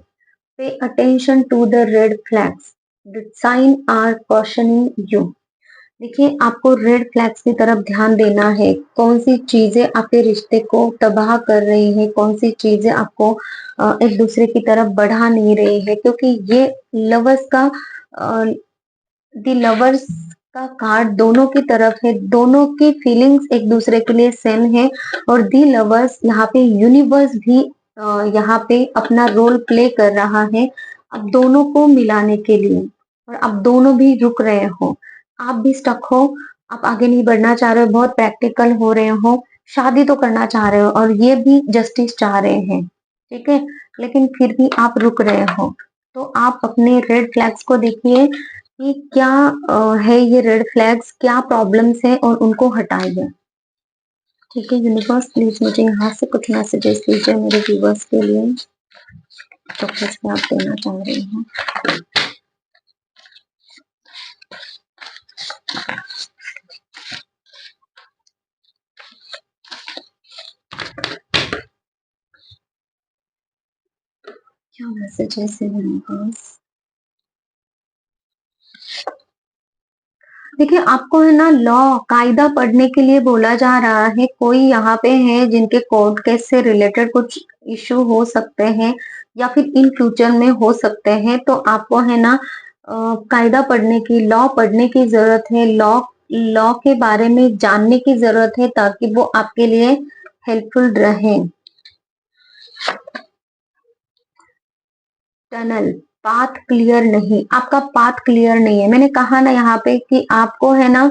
Pay attention to the red flags. The sign are cautioning you. देखिए आपको रेड फ्लैग्स की तरफ ध्यान देना है। कौन सी चीजें आपके रिश्ते को तबाह कर रही हैं, कौन सी चीजें आपको एक दूसरे की तरफ बढ़ा नहीं रही है, क्योंकि ये लवर्स का दी लवर्स का कार्ड दोनों की तरफ है, दोनों की फीलिंग्स एक दूसरे के लिए सेम है, और दी लवर्स यहाँ पे यूनिवर्स भी यहाँ पे अपना रोल प्ले कर रहा है अब दोनों को मिलाने के लिए। और आप दोनों भी रुक रहे हो, आप भी स्टक हो, आप आगे नहीं बढ़ना चाह रहे हो, बहुत प्रैक्टिकल हो रहे हो, शादी तो करना चाह रहे हो और ये भी जस्टिस चाह रहे हैं, ठीक है, लेकिन फिर भी आप रुक रहे हो। तो आप अपने रेड फ्लैग्स को देखिए कि क्या है ये रेड फ्लैग्स, क्या प्रॉब्लम्स है और उनको हटाइए। ठीक है यूनिवर्स, प्लीज मुझे यहाँ से कुछ मैसेजेस दीजिए मेरे व्यूवर्स के लिए, तो कैसे आप देना चाह रही हैं। क्या मैसेजेस है यूनिवर्स। देखिए आपको है ना लॉ कायदा पढ़ने के लिए बोला जा रहा है। कोई यहाँ पे है जिनके कोर्ट केस से रिलेटेड कुछ इशू हो सकते हैं या फिर इन फ्यूचर में हो सकते हैं, तो आपको है ना कायदा पढ़ने की, लॉ पढ़ने की जरूरत है। लॉ लॉ के बारे में जानने की जरूरत है ताकि वो आपके लिए हेल्पफुल रहे। टनल, पाथ क्लियर नहीं, आपका पाथ क्लियर नहीं है। मैंने कहा ना यहाँ पे कि आपको है ना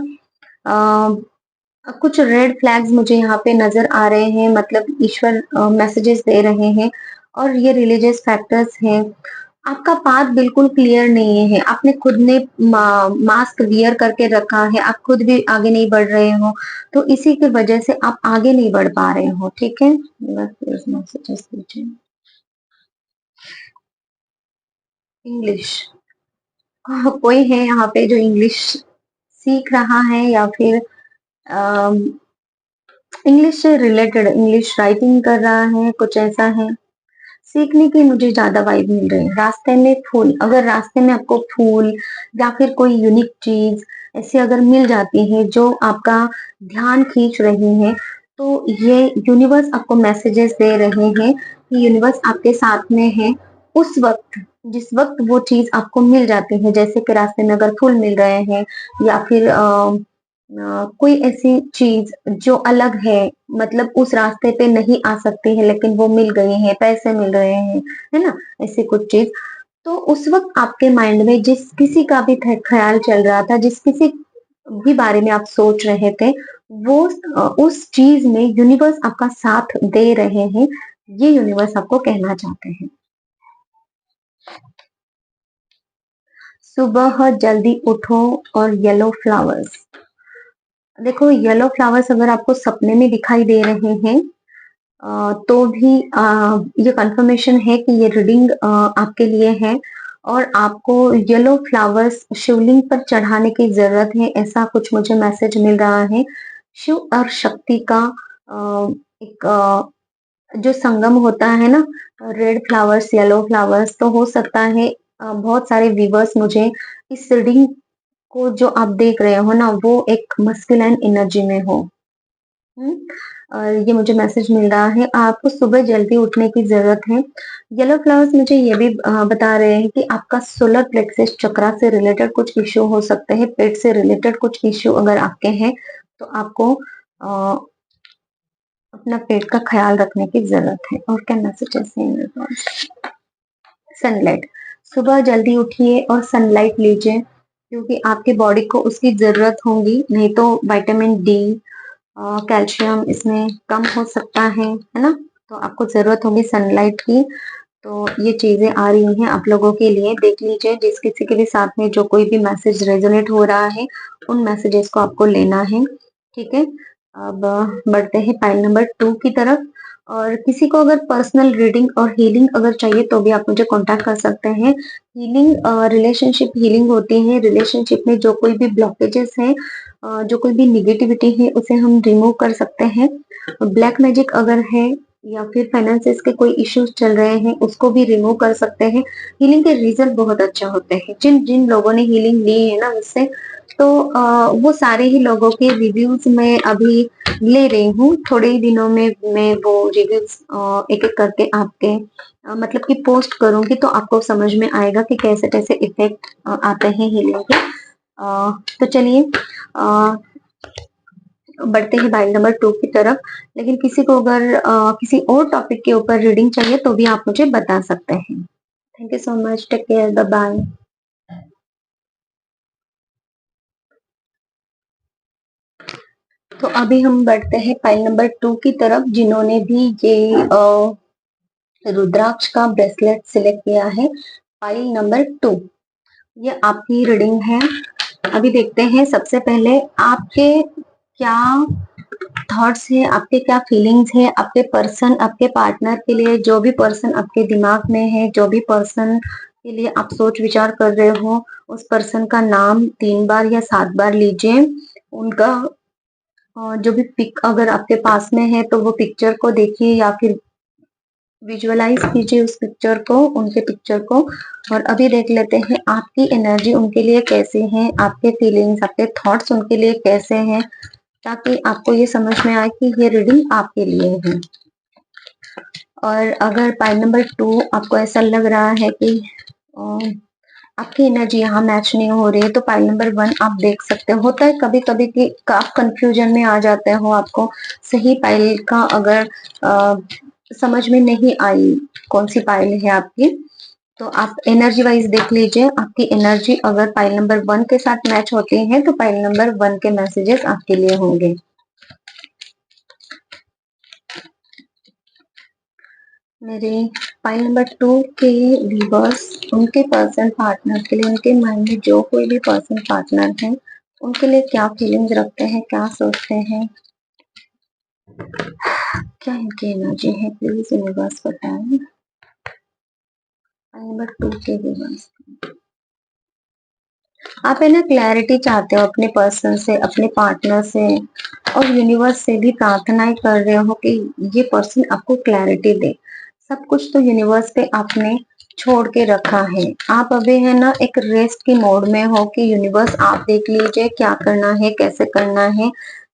कुछ रेड फ्लैग्स मुझे यहाँ पे नजर आ रहे हैं, मतलब ईश्वर मैसेजेस दे रहे हैं और ये रिलीजियस फैक्टर्स हैं। आपका पाथ बिल्कुल क्लियर नहीं है। आपने खुद ने मास्क वियर करके रखा है, आप खुद भी आगे नहीं बढ़ रहे हो, तो इसी की वजह से आप आगे नहीं बढ़ पा रहे हो। ठीक है, बस मैसेजेस दीजिए। इंग्लिश, कोई है यहाँ पे जो इंग्लिश सीख रहा है या फिर इंग्लिश से रिलेटेड इंग्लिश राइटिंग कर रहा है, कुछ ऐसा है। सीखने की मुझे ज्यादा वाइब मिल रही है। रास्ते में फूल, अगर रास्ते में आपको फूल या फिर कोई यूनिक चीज ऐसी अगर मिल जाती है जो आपका ध्यान खींच रही है, तो ये यूनिवर्स आपको मैसेजेस दे रहे हैं कि यूनिवर्स आपके साथ में है उस वक्त, जिस वक्त वो चीज आपको मिल जाती है। जैसे कि रास्ते में अगर फूल मिल रहे हैं या फिर कोई ऐसी चीज जो अलग है, मतलब उस रास्ते पे नहीं आ सकती है लेकिन वो मिल गई है, पैसे मिल रहे हैं, है ना, ऐसी कुछ चीज। तो उस वक्त आपके माइंड में जिस किसी का भी ख्याल चल रहा था, जिस किसी भी बारे में आप सोच रहे थे, वो उस चीज में यूनिवर्स आपका साथ दे रहे हैं। ये यूनिवर्स आपको कहना चाहते हैं। सुबह जल्दी उठो और येलो फ्लावर्स, देखो येलो फ्लावर्स अगर आपको सपने में दिखाई दे रहे हैं तो भी ये कंफर्मेशन है कि ये रीडिंग आपके लिए है और आपको येलो फ्लावर्स शिवलिंग पर चढ़ाने की जरूरत है, ऐसा कुछ मुझे मैसेज मिल रहा है। शिव और शक्ति का एक जो संगम होता है ना, रेड फ्लावर्स येलो फ्लावर्स, तो हो सकता है बहुत सारे व्यूवर्स मुझे इस रीडिंग को जो आप देख रहे हो ना वो एक मस्कुलाइन एनर्जी में हो। हम्म, और ये मुझे मैसेज मिल रहा है आपको सुबह जल्दी उठने की जरूरत है। येलो फ्लावर्स मुझे ये भी बता रहे हैं कि आपका सोलर प्लेक्सस चक्रा से रिलेटेड कुछ इश्यू हो सकते हैं, पेट से रिलेटेड कुछ इश्यू अगर आपके हैं तो आपको अपना पेट का ख्याल रखने की जरूरत है। और क्या मैसेजेस हैं। सनलाइट, सुबह जल्दी उठिए और सनलाइट लीजिए क्योंकि आपके बॉडी को उसकी जरूरत होगी, नहीं तो विटामिन डी कैल्शियम इसमें कम हो सकता है ना, तो आपको जरूरत होगी सनलाइट की। तो ये चीजें आ रही हैं आप लोगों के लिए, देख लीजिए जिस किसी के भी साथ में जो कोई भी मैसेज रेजोनेट हो रहा है उन मैसेजेस को आपको लेना है। ठीक है, अब बढ़ते हैं फाइल नंबर 2 की तरफ। और किसी को अगर पर्सनल रीडिंग और हीलिंग अगर चाहिए तो भी आप मुझे कांटेक्ट कर सकते हैं। हीलिंग रिलेशनशिप हीलिंग होती है। रिलेशनशिप में जो कोई भी ब्लॉकेजेस हैं, जो कोई भी निगेटिविटी है उसे हम रिमूव कर सकते हैं। ब्लैक मैजिक अगर है या फिर फाइनेंसिस के कोई इश्यूज चल रहे हैं उसको भी रिमूव कर सकते हैं। हीलिंग के रिजल्ट बहुत अच्छे होते हैं। जिन जिन लोगों ने हीलिंग ली है ना उससे, तो वो सारे ही लोगों के रिव्यूज मैं अभी ले रही हूँ। थोड़े ही दिनों में मैं वो रिव्यूज एक एक करके आपके मतलब कि पोस्ट करूंगी, तो आपको समझ में आएगा कि कैसे कैसे इफेक्ट आते हैं हीलिंग के। तो चलिए बढ़ते हैं फाइल नंबर 2 की तरफ। लेकिन किसी को अगर किसी और टॉपिक के ऊपर रीडिंग चाहिए तो भी आप मुझे बता सकते हैं। Thank you so much, take care, bye bye. तो अभी हम बढ़ते हैं पाइल नंबर 2 की तरफ, जिन्होंने भी ये रुद्राक्ष का ब्रेसलेट सिलेक्ट किया है, पाइल नंबर 2। ये आपकी रीडिंग है। अभी देखते हैं सबसे पहले आपके क्या थॉट्स है, आपके क्या फीलिंग्स है, आपके पर्सन, आपके पार्टनर के लिए, जो भी पर्सन आपके दिमाग में है, जो भी पर्सन के लिए आप सोच विचार कर रहे हो, उस पर्सन का नाम 3 बार या 7 बार लीजिए। उनका जो भी पिक अगर आपके पास में है तो वो पिक्चर को देखिए या फिर विजुअलाइज कीजिए उस पिक्चर को, उनके पिक्चर को। और अभी देख लेते हैं आपकी एनर्जी उनके लिए कैसे है, आपके फीलिंग्स, आपके थॉट्स उनके लिए कैसे हैं, ताकि आपको ये समझ में आए कि ये रीडिंग आपके लिए है। और अगर पाइल नंबर 2 आपको ऐसा लग रहा है कि आपकी एनर्जी यहाँ मैच नहीं हो रही है, तो पाइल नंबर 1 आप देख सकते हो। होता है कभी कभी कि आप कंफ्यूजन में आ जाते हो, आपको सही पाइल का अगर समझ में नहीं आई कौन सी पाइल है आपकी, तो आप एनर्जी वाइज देख लीजिए। आपकी एनर्जी अगर पाइल नंबर 1 के साथ मैच होती है तो पाइल नंबर 1 के मैसेजेस आपके लिए होंगे। मेरे पाइल नंबर 2 के व्यूअर्स, उनके पर्सन पार्टनर के लिए, उनके माइंड में जो कोई भी पर्सन पार्टनर है, उनके लिए क्या फीलिंग्स रखते हैं, क्या सोचते हैं, क्या इनकी एनर्जी है, प्लीज यूनिवर्स बताएं। पाइल नंबर 2 के व्यूअर्स, आप है ना क्लैरिटी चाहते हो अपने पर्सन से, अपने पार्टनर से, और यूनिवर्स से भी प्रार्थनाएं कर रहे हो कि ये पर्सन आपको क्लैरिटी दे। सब कुछ तो यूनिवर्स पे आपने छोड़ के रखा है। आप अभी है ना एक रेस्ट की मोड में हो कि यूनिवर्स आप देख लीजिए क्या करना है, कैसे करना है,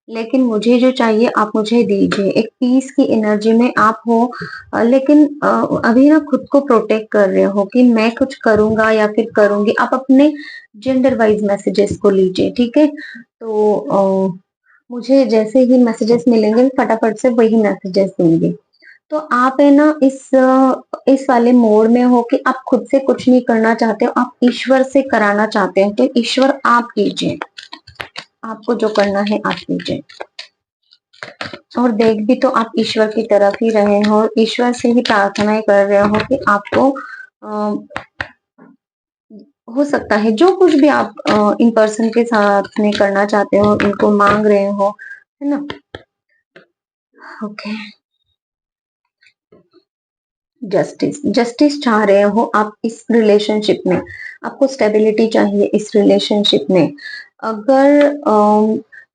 लेकिन मुझे जो चाहिए आप मुझे दीजिए। एक पीस की एनर्जी में आप हो, लेकिन अभी ना खुद को प्रोटेक्ट कर रहे हो कि मैं कुछ करूंगा या फिर करूंगी। आप अपने जेंडर वाइज मैसेजेस को लीजिए, ठीक है। तो मुझे जैसे ही मैसेजेस मिलेंगे फटाफट से वही मैसेजेस दूंगी। तो आप है ना इस वाले मोड में हो कि आप खुद से कुछ नहीं करना चाहते हो, आप ईश्वर से कराना चाहते हैं। तो ईश्वर आप कीजिए, आपको जो करना है आप कीजिए। और देख भी तो आप ईश्वर की तरफ ही रहे हो, ईश्वर से ही प्रार्थनाएं कर रहे हो कि आपको हो सकता है जो कुछ भी आप इन पर्सन के साथ में करना चाहते हो, इनको मांग रहे हो, है ना। ओके, जस्टिस, जस्टिस चाह रहे हो आप इस रिलेशनशिप में, आपको स्टेबिलिटी चाहिए इस रिलेशनशिप में। अगर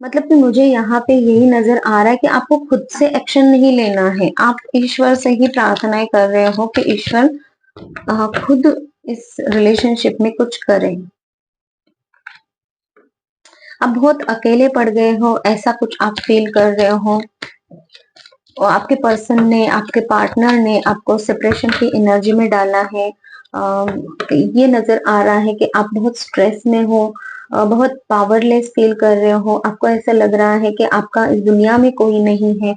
मतलब कि मुझे यहाँ पे यही नजर आ रहा है कि आपको खुद से एक्शन नहीं लेना है, आप ईश्वर से ही प्रार्थनाएं कर रहे हो कि ईश्वर खुद इस रिलेशनशिप में कुछ करें। आप बहुत अकेले पड़ गए हो, ऐसा कुछ आप फील कर रहे हो, और आपके पर्सन ने, आपके पार्टनर ने आपको सेपरेशन की एनर्जी में डाला है। ये नजर आ रहा है कि आप बहुत स्ट्रेस में हो, बहुत पावरलेस फील कर रहे हो, आपको ऐसा लग रहा है कि आपका इस दुनिया में कोई नहीं है।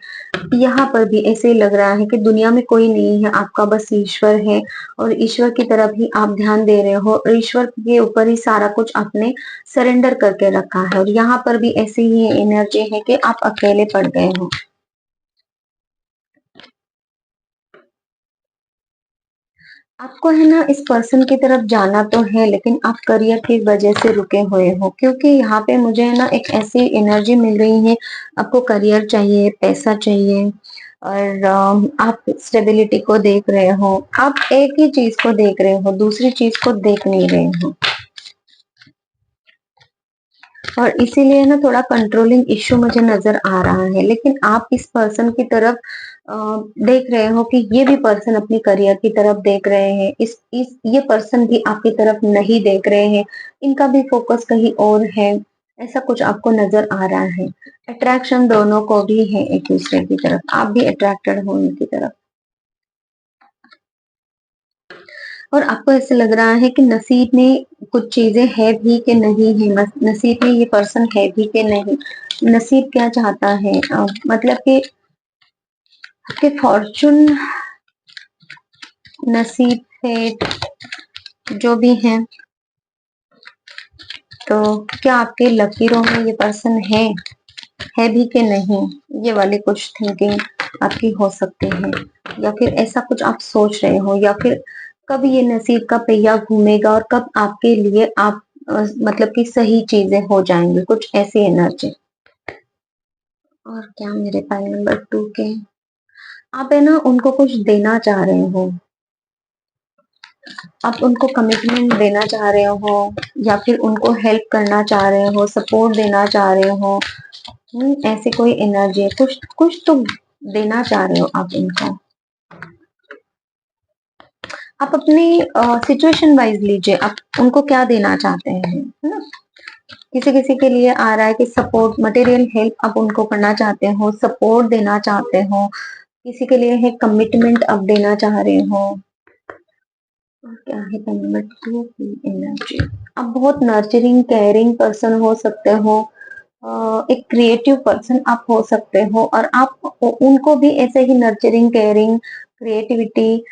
यहाँ पर भी ऐसे ही लग रहा है कि दुनिया में कोई नहीं है, आपका बस ईश्वर है, और ईश्वर की तरफ ही आप ध्यान दे रहे हो, और ईश्वर के ऊपर ही सारा कुछ आपने सरेंडर करके रखा है। और यहाँ पर भी ऐसी ही एनर्जी है कि आप अकेले पड़ गए हो। आपको है ना इस पर्सन की तरफ जाना तो है, लेकिन आप करियर की वजह से रुके हुए हो, क्योंकि यहाँ पे मुझे है ना एक ऐसी एनर्जी मिल रही है, आपको करियर चाहिए, पैसा चाहिए, और आप स्टेबिलिटी को देख रहे हो। आप एक ही चीज को देख रहे हो, दूसरी चीज को देख नहीं रहे हो, और इसीलिए ना थोड़ा कंट्रोलिंग इश्यू मुझे नजर आ रहा है। लेकिन आप इस पर्सन की तरफ देख रहे हो कि ये भी पर्सन अपनी करियर की तरफ देख रहे हैं, इस ये पर्सन भी आपकी तरफ नहीं देख रहे हैं, इनका भी फोकस कहीं और है, ऐसा कुछ आपको नजर आ रहा है। अट्रैक्शन दोनों को भी है एक दूसरे की तरफ, आप भी अट्रैक्टेड हो उनकी तरफ, और आपको ऐसे लग रहा है कि नसीब में कुछ चीजें है भी कि नहीं है, नसीब में ये पर्सन है भी कि नहीं। नसीब क्या चाहता है, मतलब कि आपके फॉर्चून, नसीब, फेट, जो भी है, तो क्या आपके लकीरों में ये पर्सन है। है भी कि नहीं, ये वाली कुछ थिंकिंग आपकी हो सकती है, या फिर ऐसा कुछ आप सोच रहे हो, या फिर कब ये नसीब का पहिया घूमेगा और कब आपके लिए आप मतलब कि सही चीजें हो जाएंगी, कुछ ऐसी एनर्जी। और क्या मेरे पाई नंबर 2 के, आप है ना उनको कुछ देना चाह रहे हो, आप उनको कमिटमेंट देना चाह रहे हो, या फिर उनको हेल्प करना चाह रहे हो, सपोर्ट देना चाह रहे हो। ऐसी कोई एनर्जी है, कुछ कुछ तो देना चाह रहे हो आप इनको। आप अपनी सिचुएशन वाइज लीजिए, आप उनको क्या देना चाहते हैं, है ना। किसी किसी के लिए आ रहा है कि सपोर्ट, मटेरियल हेल्प आप उनको करना चाहते हो, सपोर्ट देना चाहते हो। किसी के लिए है कमिटमेंट आप देना चाह रहे हो। और क्या है नंबर 2 की एनर्जी, आप बहुत नर्चरिंग केयरिंग पर्सन हो सकते हो, एक क्रिएटिव पर्सन आप हो सकते हो, और आप उनको भी ऐसे ही नर्चरिंग केयरिंग क्रिएटिविटी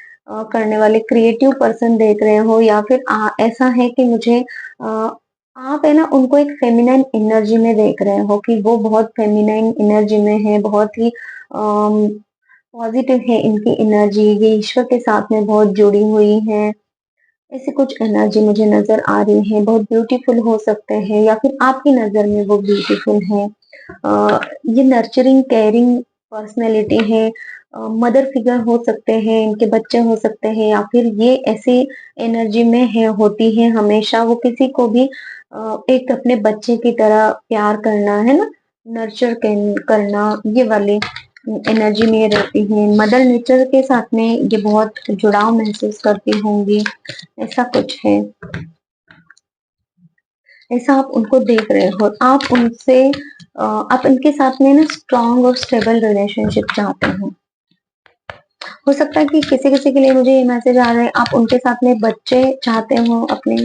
करने वाले क्रिएटिव पर्सन देख रहे हो, या फिर ऐसा है कि मुझे आप है ना उनको एक फेमिनाइन एनर्जी में देख रहे हो कि वो बहुत फेमिनाइन एनर्जी में है, बहुत ही पॉजिटिव है इनकी एनर्जी, ये ईश्वर के साथ में बहुत जुड़ी हुई है। ऐसी कुछ एनर्जी मुझे नजर आ रही है, बहुत ब्यूटीफुल हो सकते हैं, या फिर आपकी नजर में वो ब्यूटीफुल है। ये नर्चरिंग केयरिंग पर्सनैलिटी है, मदर फिगर हो सकते हैं, इनके बच्चे हो सकते हैं, या फिर ये ऐसी एनर्जी में है, होती है हमेशा, वो किसी को भी एक अपने बच्चे की तरह प्यार करना, है ना, नर्चर करना, ये वाली एनर्जी में रहती है। मदर नेचर के साथ में ये बहुत जुड़ाव महसूस करती होंगी, ऐसा कुछ है, ऐसा आप उनको देख रहे हो। आप उनसे आप उनके साथ में ना स्ट्रॉन्ग और स्टेबल रिलेशनशिप चाहते हो। हो सकता है कि किसी किसी के लिए मुझे ये मैसेज आ रहा है, आप उनके साथ में बच्चे चाहते हो अपने।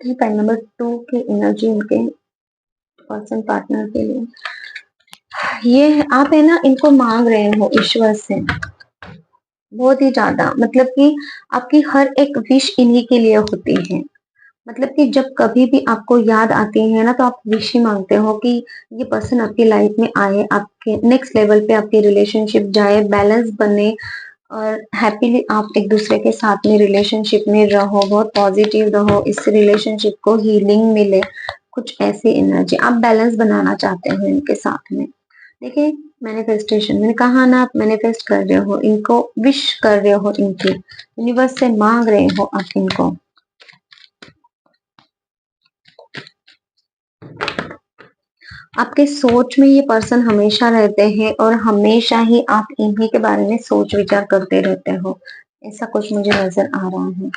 नंबर 2 की एनर्जी उनके पर्सन पार्टनर के लिए, ये आप है ना इनको मांग रहे हो ईश्वर से बहुत ही ज्यादा, मतलब कि आपकी हर एक विश इन्हीं के लिए होती है। मतलब कि जब कभी भी आपको याद आती है ना, तो आप विश ही मांगते हो कि ये पर्सन आपकी लाइफ में आए, आपके नेक्स्ट लेवल पे आपकी रिलेशनशिप जाए, बैलेंस बने, और हैप्पीली आप एक दूसरे के साथ में रिलेशनशिप में रहो, बहुत पॉजिटिव रहो, इस रिलेशनशिप को हीलिंग मिले, कुछ ऐसी एनर्जी आप बैलेंस बनाना चाहते हो इनके साथ में। देखिए, मैनिफेस्टेशन मैंने कहा ना, आप मैनिफेस्ट कर रहे हो, इनको विश कर रहे हो, इनकी यूनिवर्स से मांग रहे हो आप इनको। आपके सोच में ये पर्सन हमेशा रहते हैं, और हमेशा ही आप इन्हीं के बारे में सोच विचार करते रहते हो, ऐसा कुछ मुझे नजर आ रहा है।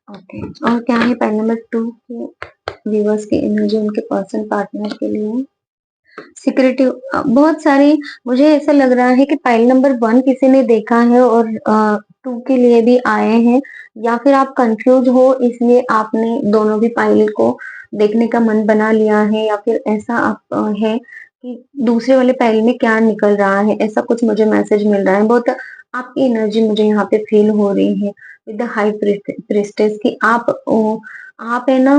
ओके, और क्या है पैन नंबर 2 के व्यूअर्स की एनर्जी उनके पर्सन पार्टनर के लिए। सिक्योरिटी बहुत सारी, मुझे ऐसा लग रहा है कि फाइल नंबर 1 किसी ने देखा है और 2 के लिए भी आए हैं, या फिर आप कंफ्यूज हो इसलिए आपने दोनों भी फाइल को देखने का मन बना लिया है, या फिर ऐसा आप है कि दूसरे वाले फाइल में क्या निकल रहा है, ऐसा कुछ मुझे मैसेज मिल रहा है। बहुत आपकी एनर्जी मुझे यहाँ पे फील हो रही है विद द हाई प्रिस्टेस की आप है ना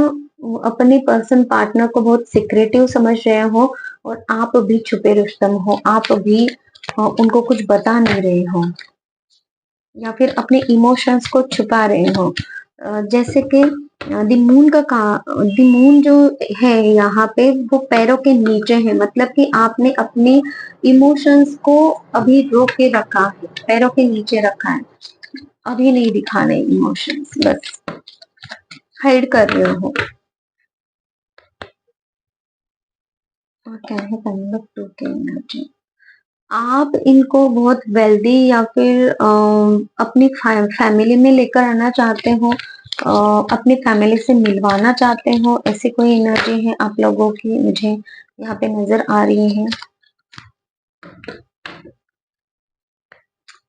अपने पर्सन पार्टनर को बहुत सिक्रेटिव समझ रहे हो, और आप भी छुपे रुस्तम हो, आप भी उनको कुछ बता नहीं रहे हो, या फिर अपने इमोशंस को छुपा रहे हो। जैसे कि द मून जो है यहाँ पे, वो पैरों के नीचे है, मतलब कि आपने अपने इमोशंस को अभी रोक के रखा है, पैरों के नीचे रखा है, अभी नहीं दिखाने इमोशंस, बस हाइड कर रहे हो। और क्या है नंबर 2 के एनर्जी, आप इनको बहुत वेल्दी या फिर अपनी फैमिली में लेकर आना चाहते हो, अपनी फैमिली से मिलवाना चाहते हो, ऐसी कोई एनर्जी है आप लोगों की मुझे यहाँ पे नजर आ रही है।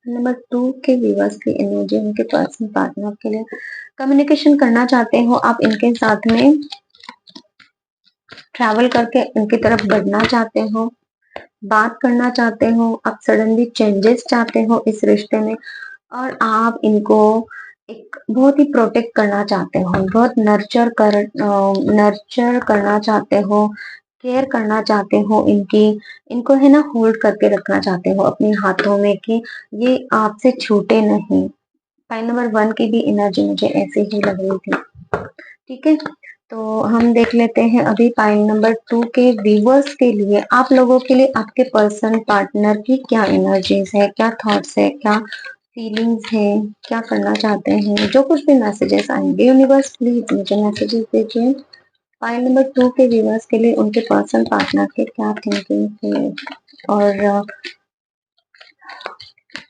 नंबर 2 के व्यूअर्स की एनर्जी उनके पर्सनल पार्टनर के लिए, कम्युनिकेशन करना चाहते हो आप इनके साथ में, ट्रैवल करके इनकी तरफ बढ़ना चाहते हो, बात करना चाहते हो, आप सडनली चेंजेस चाहते हो इस रिश्ते में, और आप इनको एक बहुत ही प्रोटेक्ट करना चाहते हो, बहुत नर्चर करना चाहते हो, केयर करना चाहते हो इनकी, इनको है ना होल्ड करके रखना चाहते हो अपने हाथों में कि ये आपसे छूटे नहीं। पाइल नंबर 1 की भी एनर्जी मुझे ऐसे ही लग रही थी। ठीक है, तो हम देख लेते हैं अभी पाइल नंबर 2 के व्यूअर्स के लिए, आप लोगों के लिए आपके पर्सन पार्टनर की क्या एनर्जीज है, क्या थॉट्स है, क्या फीलिंग्स है, क्या करना चाहते हैं। जो कुछ भी मैसेजेस आएंगे यूनिवर्स प्लीज मुझे मैसेजेस दीजिए। पाइल नंबर 2 के व्यूअर्स के लिए उनके पर्सन पार्टनर के क्या थिंकिंग है और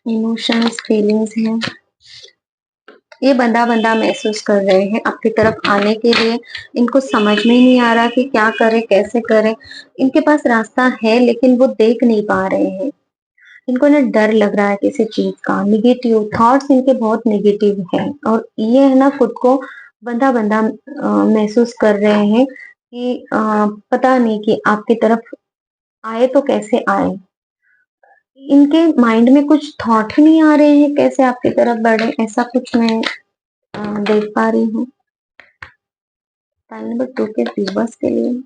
इमोशंस फीलिंग्स हैं। ये बंदा बंदा महसूस कर रहे हैं आपकी तरफ आने के लिए, इनको समझ में ही नहीं आ रहा कि क्या करें कैसे करें। इनके पास रास्ता है लेकिन वो देख नहीं पा रहे हैं, इनको ना डर लग रहा है किसी चीज का, निगेटिव थॉट्स इनके बहुत निगेटिव है और ये है ना खुद को बंदा बंदा महसूस कर रहे हैं कि पता नहीं कि आपकी तरफ आए तो कैसे आए। इनके माइंड में कुछ थॉट ही नहीं आ रहे हैं कैसे आपकी तरफ बढ़े, ऐसा कुछ मैं देख पा रही हूँ। फाइल नंबर 2 के व्यूवर्स के लिए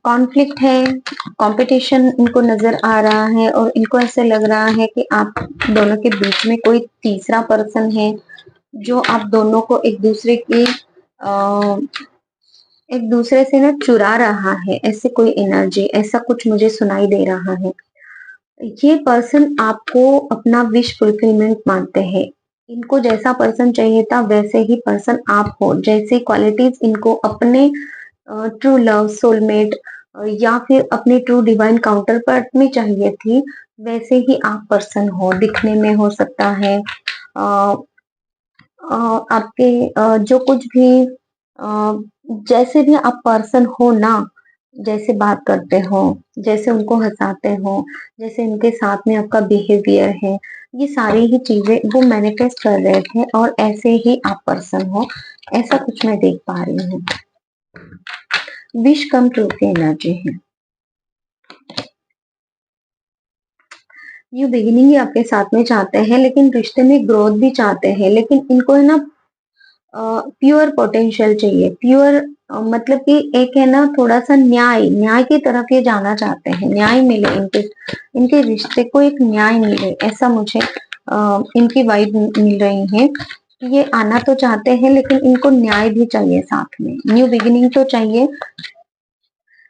कॉन्फ्लिक्ट है, कंपटीशन इनको नजर आ रहा है और इनको ऐसे लग रहा है कि आप दोनों के बीच में कोई तीसरा पर्सन है जो आप दोनों को एक दूसरे से ना चुरा रहा है, ऐसे कोई एनर्जी ऐसा कुछ मुझे सुनाई दे रहा है। ये पर्सन आपको अपना विश फुलफिलमेंट मानते हैं, इनको जैसा पर्सन चाहिए था वैसे ही पर्सन आप हो, जैसी क्वालिटीज इनको अपने ट्रू लव सोलमेट या फिर अपने ट्रू डिवाइन काउंटर पार्ट में चाहिए थी, वैसे ही आप पर्सन हो, दिखने में हो सकता है आपके जो कुछ भी जैसे भी आप पर्सन हो ना, जैसे बात करते हो, जैसे उनको हंसाते हो, जैसे उनके साथ में आपका बिहेवियर है, ये सारी ही चीजें वो मैनिफेस्ट कर रहे थे और ऐसे ही आप पर्सन हो, ऐसा कुछ मैं देख पा रही हूँ। विश कम ट्रू की एनर्जी है। ये बिगिनिंग ही आपके साथ में चाहते हैं लेकिन रिश्ते में ग्रोथ भी चाहते हैं, लेकिन इनको है ना प्योर पोटेंशियल चाहिए, प्योर मतलब कि एक है ना थोड़ा सा न्याय न्याय की तरफ ये जाना चाहते हैं, न्याय मिले इनके इनके रिश्ते को एक न्याय मिले, ऐसा मुझे इनकी वाइब मिल रही है। ये आना तो चाहते हैं लेकिन इनको न्याय भी चाहिए, साथ में न्यू बिगिनिंग तो चाहिए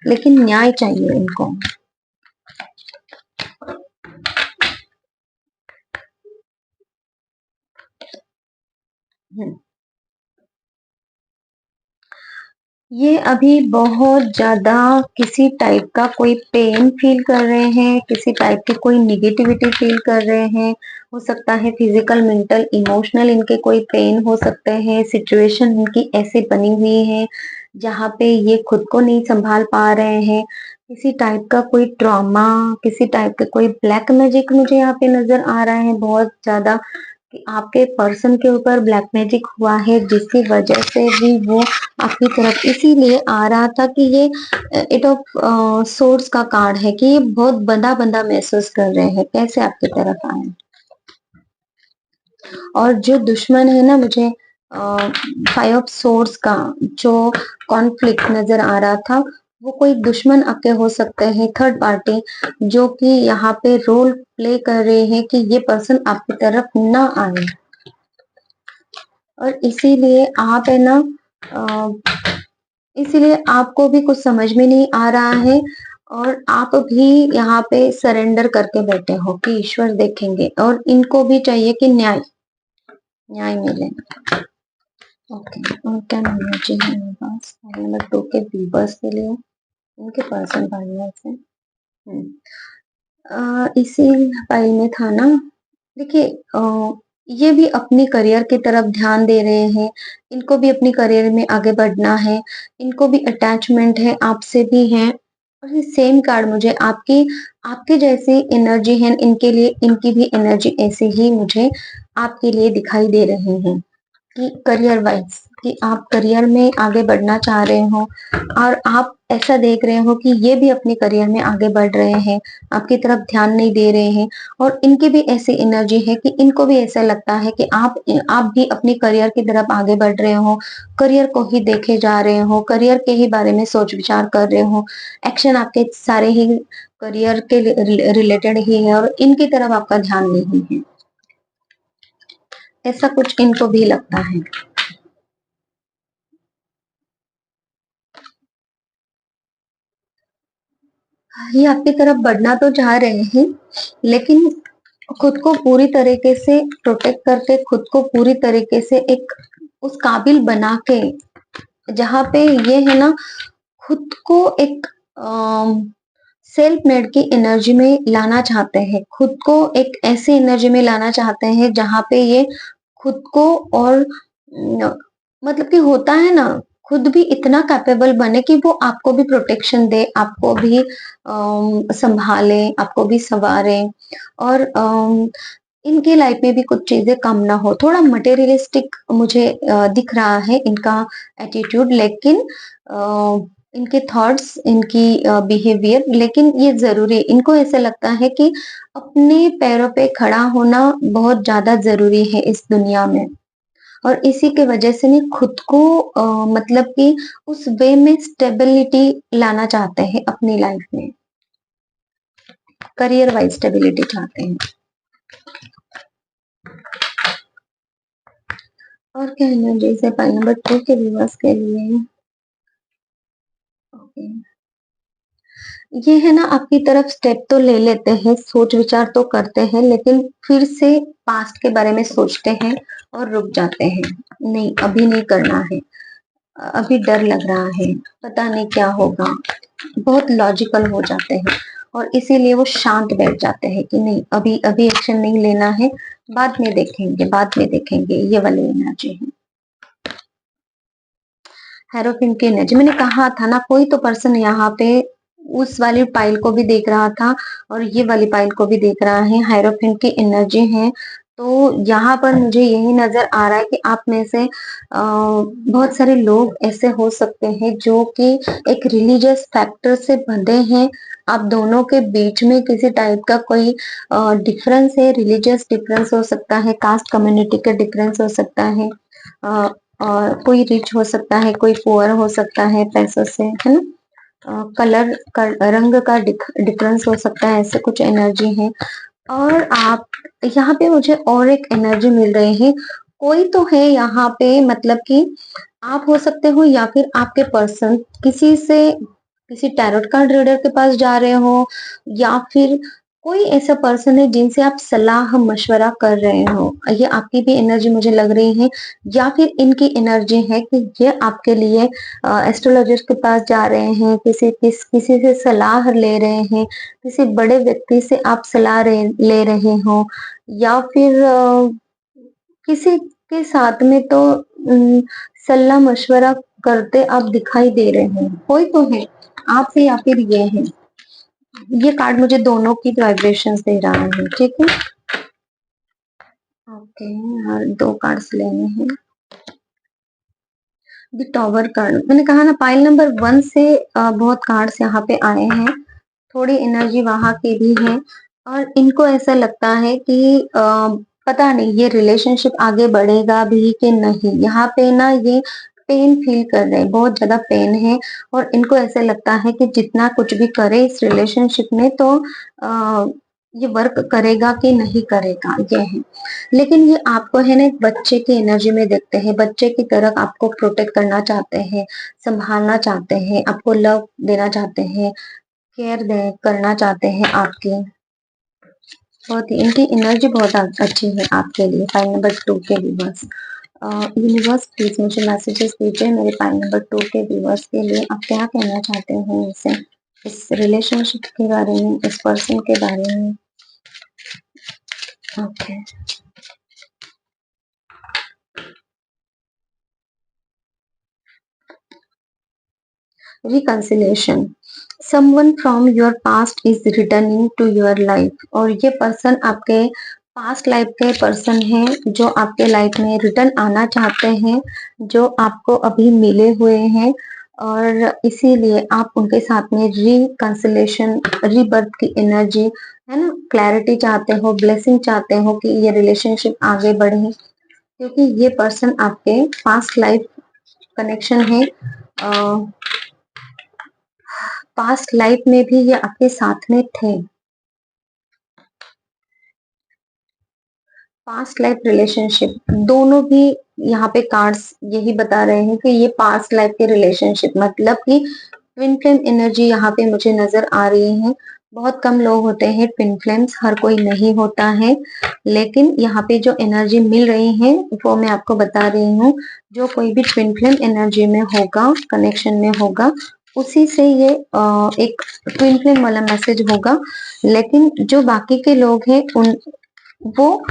लेकिन न्याय चाहिए इनको। ये अभी बहुत ज्यादा किसी टाइप का कोई पेन फील कर रहे हैं, किसी टाइप की कोई निगेटिविटी फील कर रहे हैं, हो सकता है फिजिकल मेंटल इमोशनल इनके कोई पेन हो सकते हैं, सिचुएशन इनकी ऐसी बनी हुई है जहाँ पे ये खुद को नहीं संभाल पा रहे हैं, किसी टाइप का कोई ट्रॉमा, किसी टाइप का कोई ब्लैक मैजिक मुझे यहाँ पे नजर आ रहा है बहुत ज्यादा, कि आपके पर्सन के ऊपर ब्लैक मैजिक हुआ है जिसकी वजह से भी वो आपकी तरफ इसीलिए आ रहा था कि ये एट ऑफ सोर्स का कार्ड है कि ये बहुत बंदा बंदा महसूस कर रहे हैं कैसे आपकी तरफ आए। और जो दुश्मन है ना, मुझे 5 ऑफ सोर्स का जो कॉन्फ्लिक्ट नजर आ रहा था, वो कोई दुश्मन आपके हो सकते हैं, थर्ड पार्टी जो कि यहाँ पे रोल प्ले कर रहे हैं कि ये पर्सन आपकी तरफ ना आए और इसीलिए आप है ना इसीलिए आपको भी कुछ समझ में नहीं आ रहा है और आप भी यहाँ पे सरेंडर करके बैठे हो कि ईश्वर देखेंगे और इनको भी चाहिए कि न्याय न्याय मिले। ओके, और क्या एनर्जी है मेरे पास नंबर 2 के व्यूवर्स के लिए, इनके पर्सन पार्टनर से। इसी फाइल में था ना, देखिए ये भी अपनी करियर की तरफ ध्यान दे रहे हैं, इनको भी अपनी करियर में आगे बढ़ना है, इनको भी अटैचमेंट है, आपसे भी है और ये सेम कार्ड मुझे आपकी आपकी जैसी एनर्जी है इनके लिए, इनकी भी एनर्जी ऐसे ही मुझे आपके लिए दिखाई दे रही है कि करियर वाइज कि आप करियर में आगे बढ़ना चाह रहे हो और आप ऐसा देख रहे हो कि ये भी अपने करियर में आगे बढ़ रहे हैं, आपकी तरफ ध्यान नहीं दे रहे हैं और इनकी भी ऐसी एनर्जी है कि इनको भी ऐसा लगता है कि आप भी अपनी करियर की तरफ आगे बढ़ रहे हो, करियर को ही देखे जा रहे हो, करियर के ही बारे में सोच विचार कर रहे हो, एक्शन आपके सारे ही करियर के रिलेटेड ही है और इनकी तरफ आपका ध्यान नहीं है, ऐसा कुछ इनको भी लगता है। ये आपकी तरफ बढ़ना तो चाह रहे हैं, लेकिन खुद को पूरी तरीके से प्रोटेक्ट करके, खुद को पूरी तरीके से एक उस काबिल बना के, जहाँ पे ये है ना, खुद को एक सेल्फ मेड की एनर्जी में लाना चाहते हैं, खुद को एक ऐसी एनर्जी में लाना चाहते हैं जहाँ पे ये खुद को और मतलब कि होता है ना, खुद भी इतना कैपेबल बने कि वो आपको भी प्रोटेक्शन दे, आपको भी संभाले, आपको भी संवारे और इनकी लाइफ में भी कुछ चीजें कम ना हो। थोड़ा मटेरियलिस्टिक मुझे दिख रहा है इनका एटीट्यूड, लेकिन इनके थॉट्स, इनकी बिहेवियर, लेकिन ये जरूरी है। इनको ऐसा लगता है कि अपने पैरों पे खड़ा होना बहुत ज्यादा जरूरी है इस दुनिया में और इसी के वजह से नहीं खुद को मतलब कि उस वे में स्टेबिलिटी लाना चाहते हैं अपनी लाइफ में, करियर वाइज स्टेबिलिटी चाहते हैं। और क्या एनर्जी है पाई नंबर 2 के व्यूअर्स के लिए? ओके, ये है ना, आपकी तरफ स्टेप तो ले लेते हैं, सोच विचार तो करते हैं, लेकिन फिर से पास्ट के बारे में सोचते हैं और रुक जाते हैं, नहीं अभी नहीं करना है, अभी डर लग रहा है, पता नहीं क्या होगा, बहुत लॉजिकल हो जाते हैं और इसीलिए वो शांत बैठ जाते हैं कि नहीं अभी अभी एक्शन नहीं लेना है, बाद में देखेंगे, बाद में देखेंगे, ये वाली एनर्जी है। हेरोफिन की एनर्जी, मैंने कहा था ना, कोई तो पर्सन यहाँ पे उस वाली पाइल को भी देख रहा था और ये वाली पाइल को भी देख रहा है, हेरोफिन की एनर्जी है। तो यहाँ पर मुझे यही नजर आ रहा है कि आप में से बहुत सारे लोग ऐसे हो सकते हैं जो कि एक रिलीजियस फैक्टर से बंधे हैं, आप दोनों के बीच में किसी टाइप का कोई डिफरेंस है, रिलीजियस डिफरेंस हो सकता है, कास्ट कम्युनिटी का डिफरेंस हो सकता है, और कोई रिच हो सकता है, कोई पुअर हो सकता है पैसों से, है ना, कलर का, रंग का डिफरेंस हो सकता है, ऐसे कुछ एनर्जी है। और आप यहाँ पे मुझे और एक एनर्जी मिल रही है, कोई तो है यहाँ पे, मतलब कि आप हो सकते हो या फिर आपके पर्सन किसी से, किसी टैरोट कार्ड रीडर के पास जा रहे हो या फिर कोई ऐसा पर्सन है जिनसे आप सलाह मशवरा कर रहे हो, ये आपकी भी एनर्जी मुझे लग रही है, या फिर इनकी एनर्जी है कि ये आपके लिए एस्ट्रोलॉजिस्ट के पास जा रहे हैं, किसी से सलाह ले रहे हैं, किसी बड़े व्यक्ति से आप सलाह ले रहे हो, या फिर किसी के साथ में तो सलाह मशवरा करते आप दिखाई दे रहे हैं, कोई तो है आपसे या फिर ये है। ये कार्ड मुझे दोनों की वाइब्रेशंस दे रहा है, ठीक है। ओके, और 2 कार्ड्स लेने हैं। द टॉवर कार्ड, मैंने कहा ना पाइल नंबर 1 से बहुत कार्ड्स यहाँ पे आए हैं, थोड़ी एनर्जी वहां की भी है और इनको ऐसा लगता है कि पता नहीं ये रिलेशनशिप आगे बढ़ेगा भी कि नहीं, यहाँ पे ना ये पेन फील कर रहे हैं, बहुत ज्यादा पेन है और इनको ऐसा लगता है कि जितना कुछ भी करे इस रिलेशनशिप में तो ये वर्क करेगा कि नहीं करेगा, ये है। लेकिन ये आपको है ना एक बच्चे की एनर्जी में देखते हैं, बच्चे की तरह आपको प्रोटेक्ट करना चाहते हैं, संभालना चाहते हैं, आपको लव देना चाहते हैं, केयर दे करना चाहते हैं आपकी, बहुत ही इनकी एनर्जी बहुत अच्छी है आपके लिए। पाइल नंबर 2 के व्यूवर्स, यूनिवर्स प्लीज मुझे मैसेजेस दीजिए मेरे पाइल नंबर 2 के व्यूवर्स के लिए, आप क्या कहना चाहते हैं इनसे, इस रिलेशनशिप के बारे में, इस पर्सन के बारे में। Okay, reconciliation, someone from your past is returning to your life, और ये पर्सन आपके पास्ट लाइफ के पर्सन हैं जो आपके लाइफ में रिटर्न आना चाहते हैं, जो आपको अभी मिले हुए हैं और इसीलिए आप उनके साथ में रिकंसिलेशन, रीबर्थ की एनर्जी है ना, क्लैरिटी चाहते हो, ब्लेसिंग चाहते हो कि ये रिलेशनशिप आगे बढ़े, क्योंकि ये पर्सन आपके पास्ट लाइफ कनेक्शन है। पास्ट लाइफ में भी ये आपके साथ में थे। पास्ट लाइफ रिलेशनशिप दोनों भी यहाँ पे कार्ड्स यही बता रहे हैं कि ये पास्ट लाइफ के रिलेशनशिप, मतलब कि ट्विन फ्लेम एनर्जी यहाँ पे मुझे नजर आ रही है। बहुत कम लोग होते हैं ट्विन फ्लेम्स, हर कोई नहीं होता है, लेकिन यहाँ पे जो एनर्जी मिल रही है वो मैं आपको बता रही हूँ। जो कोई भी ट्विन फ्लेम एनर्जी में होगा, कनेक्शन में होगा, उसी से ये एक ट्विन फ्लेम वाला मैसेज होगा। लेकिन जो बाकी के लोग हैं उन वो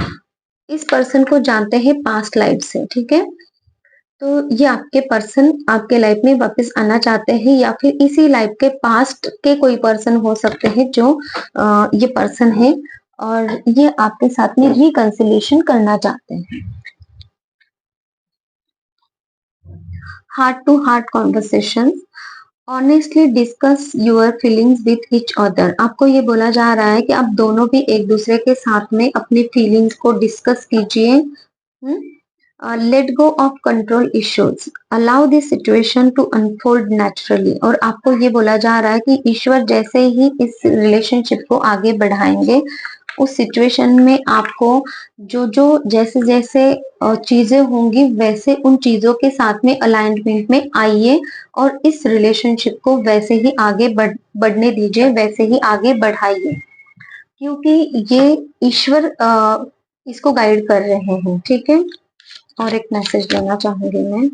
इस पर्सन को जानते हैं पास्ट लाइफ से, ठीक है। तो ये आपके पर्सन आपके लाइफ में वापस आना चाहते हैं, या फिर इसी लाइफ के पास्ट के कोई पर्सन हो सकते हैं जो ये पर्सन है और ये आपके साथ में रिकंसिलिएशन करना चाहते हैं। Heart to heart conversation, honestly discuss your feelings with each other. आपको ये बोला जा रहा है कि आप दोनों भी एक दूसरे के साथ में अपनी फीलिंग्स को डिस्कस कीजिए। Let go of control issues, allow this situation to unfold naturally. और आपको ये बोला जा रहा है कि ईश्वर जैसे ही इस रिलेशनशिप को आगे बढ़ाएंगे, उस सिचुएशन में आपको जो जो जैसे जैसे चीजें होंगी वैसे उन चीजों के साथ में अलाइनमेंट में आइए और इस रिलेशनशिप को वैसे ही आगे बढ़ने दीजिए, वैसे ही आगे बढ़ाइए, क्योंकि ये ईश्वर इसको गाइड कर रहे हैं, ठीक है। और एक मैसेज लेना चाहूंगी मैं।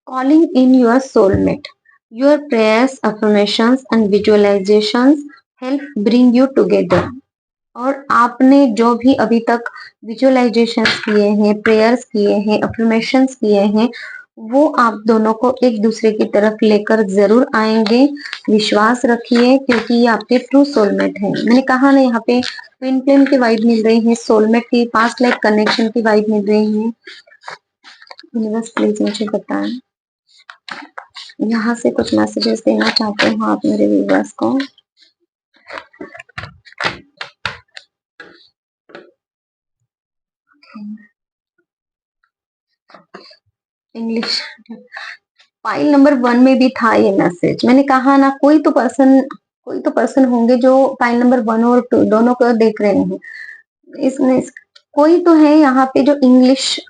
Calling in your soulmate, your prayers, affirmations and visualisations help bring you together. और आपने जो भी अभी तक विजुअलाइजेशंस किए हैं, प्रेयर्स किए हैं, अफर्मेशंस किए हैं, वो आप दोनों को एक दूसरे की तरफ लेकर जरूर आएंगे। विश्वास रखिए, क्योंकि ये आपके ट्रू सोलमेट है। मैंने कहा ना, यहाँ पे ट्विन फ्लेम की वाइब मिल रही है, सोलमेट की, पास्ट लाइफ कनेक्शन की वाइब मिल रही है। यूनिवर्स प्लीज मुझे बताएं, यहाँ से कुछ मैसेजेस देना चाहते हो आप मेरे व्यूअर्स को। इंग्लिश फाइल नंबर 1 में भी था ये मैसेज। मैंने कहा ना, कोई तो पर्सन होंगे जो फाइल नंबर 1 और 2 दोनों को देख रहे हैं। इसमें कोई तो है यहाँ पे जो इंग्लिश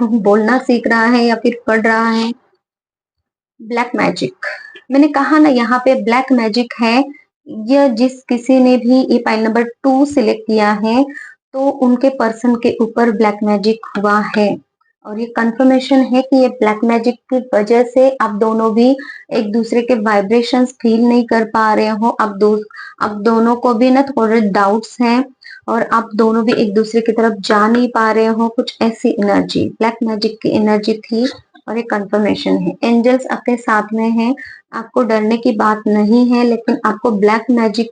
बोलना सीख रहा है या फिर पढ़ रहा है। ब्लैक मैजिक, मैंने कहा ना, यहाँ पे ब्लैक मैजिक है। ये जिस किसी ने भी ये फाइल नंबर 2 सिलेक्ट किया है, तो उनके पर्सन के ऊपर ब्लैक मैजिक हुआ है। और ये कंफर्मेशन है कि ये ब्लैक मैजिक की वजह से आप दोनों भी एक दूसरे के वाइब्रेशंस फील नहीं कर पा रहे हो। आप दोनों को भी ना थोड़े डाउट्स हैं और आप दोनों भी एक दूसरे की तरफ जा नहीं पा रहे हो। कुछ ऐसी एनर्जी, ब्लैक मैजिक की एनर्जी थी और एक कंफर्मेशन है। एंजल्स आपके साथ में हैं, आपको डरने की बात नहीं है, लेकिन आपको ब्लैक मैजिक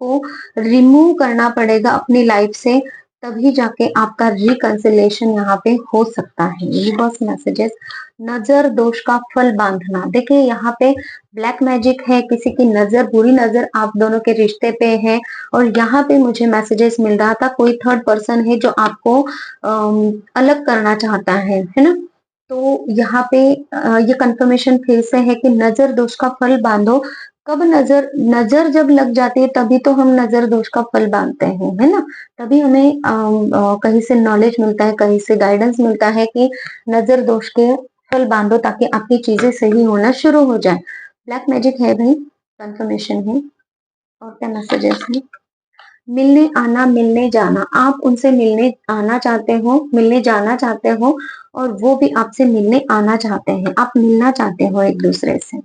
को रिमूव करना पड़ेगा अपनी लाइफ से, तभी जाके आपका रिकंसिलेशन यहाँ पे हो सकता है। यूनिवर्स मैसेजेस, नजर दोष का फल बांधना। देखिए यहाँ पे ब्लैक मैजिक है, किसी की नजर, बुरी नजर आप दोनों के रिश्ते पे है। और यहाँ पे मुझे मैसेजेस मिल रहा था कोई थर्ड पर्सन है जो आपको अलग करना चाहता है ना। तो यहाँ पे ये कंफर्मेशन फिर से है कि नजर दोष का फल बांधो। कब नजर नजर जब लग जाती है तभी तो हम नजर दोष का फल बांधते हैं, है ना। तभी हमें कहीं से नॉलेज मिलता है, कहीं से गाइडेंस मिलता है कि नजर दोष के फल बांधो ताकि आपकी चीजें सही होना शुरू हो जाए। ब्लैक मैजिक है भाई, कंफर्मेशन है। और क्या मैसेजेस है? मिलने आना, मिलने जाना। आप उनसे मिलने आना चाहते हो, मिलने जाना चाहते हो, और वो भी आपसे मिलने आना चाहते हैं। आप मिलना चाहते हो एक दूसरे से।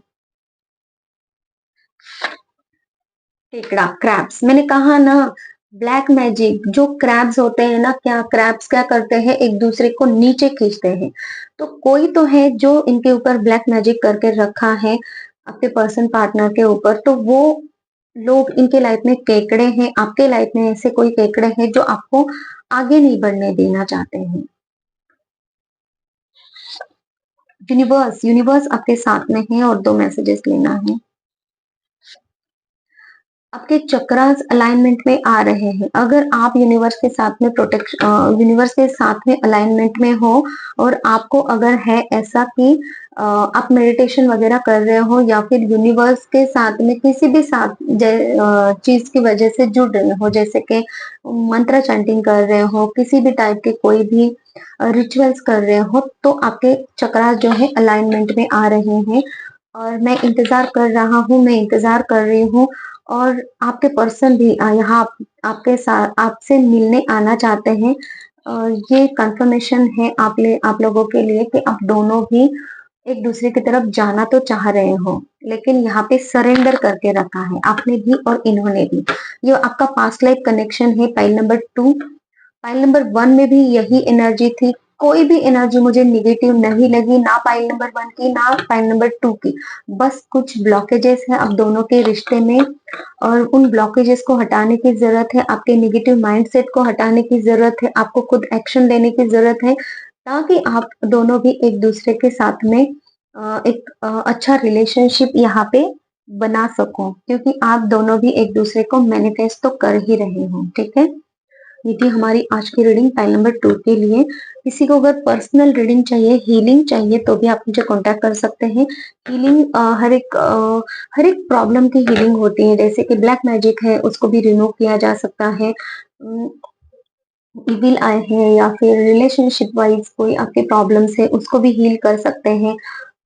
टेकड़ा, क्रैब्स, मैंने कहा ना, ब्लैक मैजिक, जो क्रैब्स होते हैं ना, क्या क्रैब्स क्या करते हैं, एक दूसरे को नीचे खींचते हैं। तो कोई तो है जो इनके ऊपर ब्लैक मैजिक करके रखा है, आपके पर्सन पार्टनर के ऊपर। तो वो लोग इनके लाइफ में केकड़े हैं, आपके लाइफ में ऐसे कोई केकड़े हैं जो आपको आगे नहीं बढ़ने देना चाहते हैं। यूनिवर्स यूनिवर्स आपके साथ में है और 2 मैसेजेस लेना है। आपके चक्रास अलाइनमेंट में आ रहे हैं। अगर आप यूनिवर्स के साथ में यूनिवर्स के साथ में अलाइनमेंट में हो और आपको अगर है ऐसा कि आप मेडिटेशन वगैरह कर रहे हो या फिर यूनिवर्स के साथ में किसी भी साथ चीज की वजह से जुड़ रहे हो, जैसे कि मंत्र चैंटिंग कर रहे हो, किसी भी टाइप के कोई भी रिचुअल्स कर रहे हो, तो आपके चक्रास जो है अलाइनमेंट में आ रहे हैं। और मैं इंतजार कर रहा हूँ, मैं इंतजार कर रही हूँ। और आपके पर्सन भी यहाँ आपके साथ आपसे मिलने आना चाहते हैं। और ये कंफर्मेशन है आप लोगों के लिए कि आप दोनों भी एक दूसरे की तरफ जाना तो चाह रहे हो, लेकिन यहाँ पे सरेंडर करके रखा है आपने भी और इन्होंने भी। ये आपका पास्ट लाइफ कनेक्शन है। पाइल नंबर 2, पाइल नंबर 1 में भी यही एनर्जी थी। कोई भी एनर्जी मुझे निगेटिव नहीं लगी, ना पाइल नंबर 1 की ना पाइल नंबर 2 की। बस कुछ ब्लॉकेजेस है अब दोनों के रिश्ते में, और उन ब्लॉकेजेस को हटाने की जरूरत है। आपके नेगेटिव माइंडसेट को हटाने की जरूरत है। आपको खुद एक्शन लेने की जरूरत है, ताकि आप दोनों भी एक दूसरे के साथ में एक अच्छा रिलेशनशिप यहाँ पे बना सको, क्योंकि आप दोनों भी एक दूसरे को मैनिफेस्ट तो कर ही रहे हो। ठीक है, ये थी हमारी आज की रीडिंग पाइल नंबर 2 के लिए। किसी को अगर पर्सनल रीडिंग चाहिए, हीलिंग चाहिए, तो भी आप मुझे कांटेक्ट कर सकते हैं। हीलिंग हर एक प्रॉब्लम की हीलिंग होती है, जैसे कि ब्लैक मैजिक है उसको भी रिमूव किया जा सकता है। इविल आए हैं या फिर रिलेशनशिप वाइज कोई आपके प्रॉब्लम्स है उसको भी हील कर सकते हैं।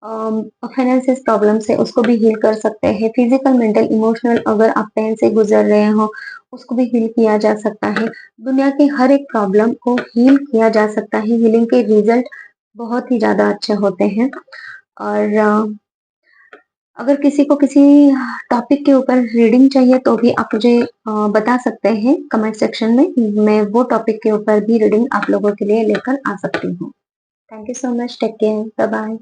फाइनेंशियल प्रॉब्लम्स है उसको भी हील कर सकते हैं। फिजिकल, मेंटल, इमोशनल अगर आप पेन से गुजर रहे हो उसको भी हील किया जा सकता है। दुनिया की हर एक प्रॉब्लम को हील किया जा सकता है। हीलिंग के रिजल्ट बहुत ही ज्यादा अच्छे होते हैं। और अगर किसी को किसी टॉपिक के ऊपर रीडिंग चाहिए तो भी आप मुझे बता सकते हैं कमेंट सेक्शन में। मैं वो टॉपिक के ऊपर भी रीडिंग आप लोगों के लिए लेकर आ सकती हूँ। Thank you so much, take care, bye bye.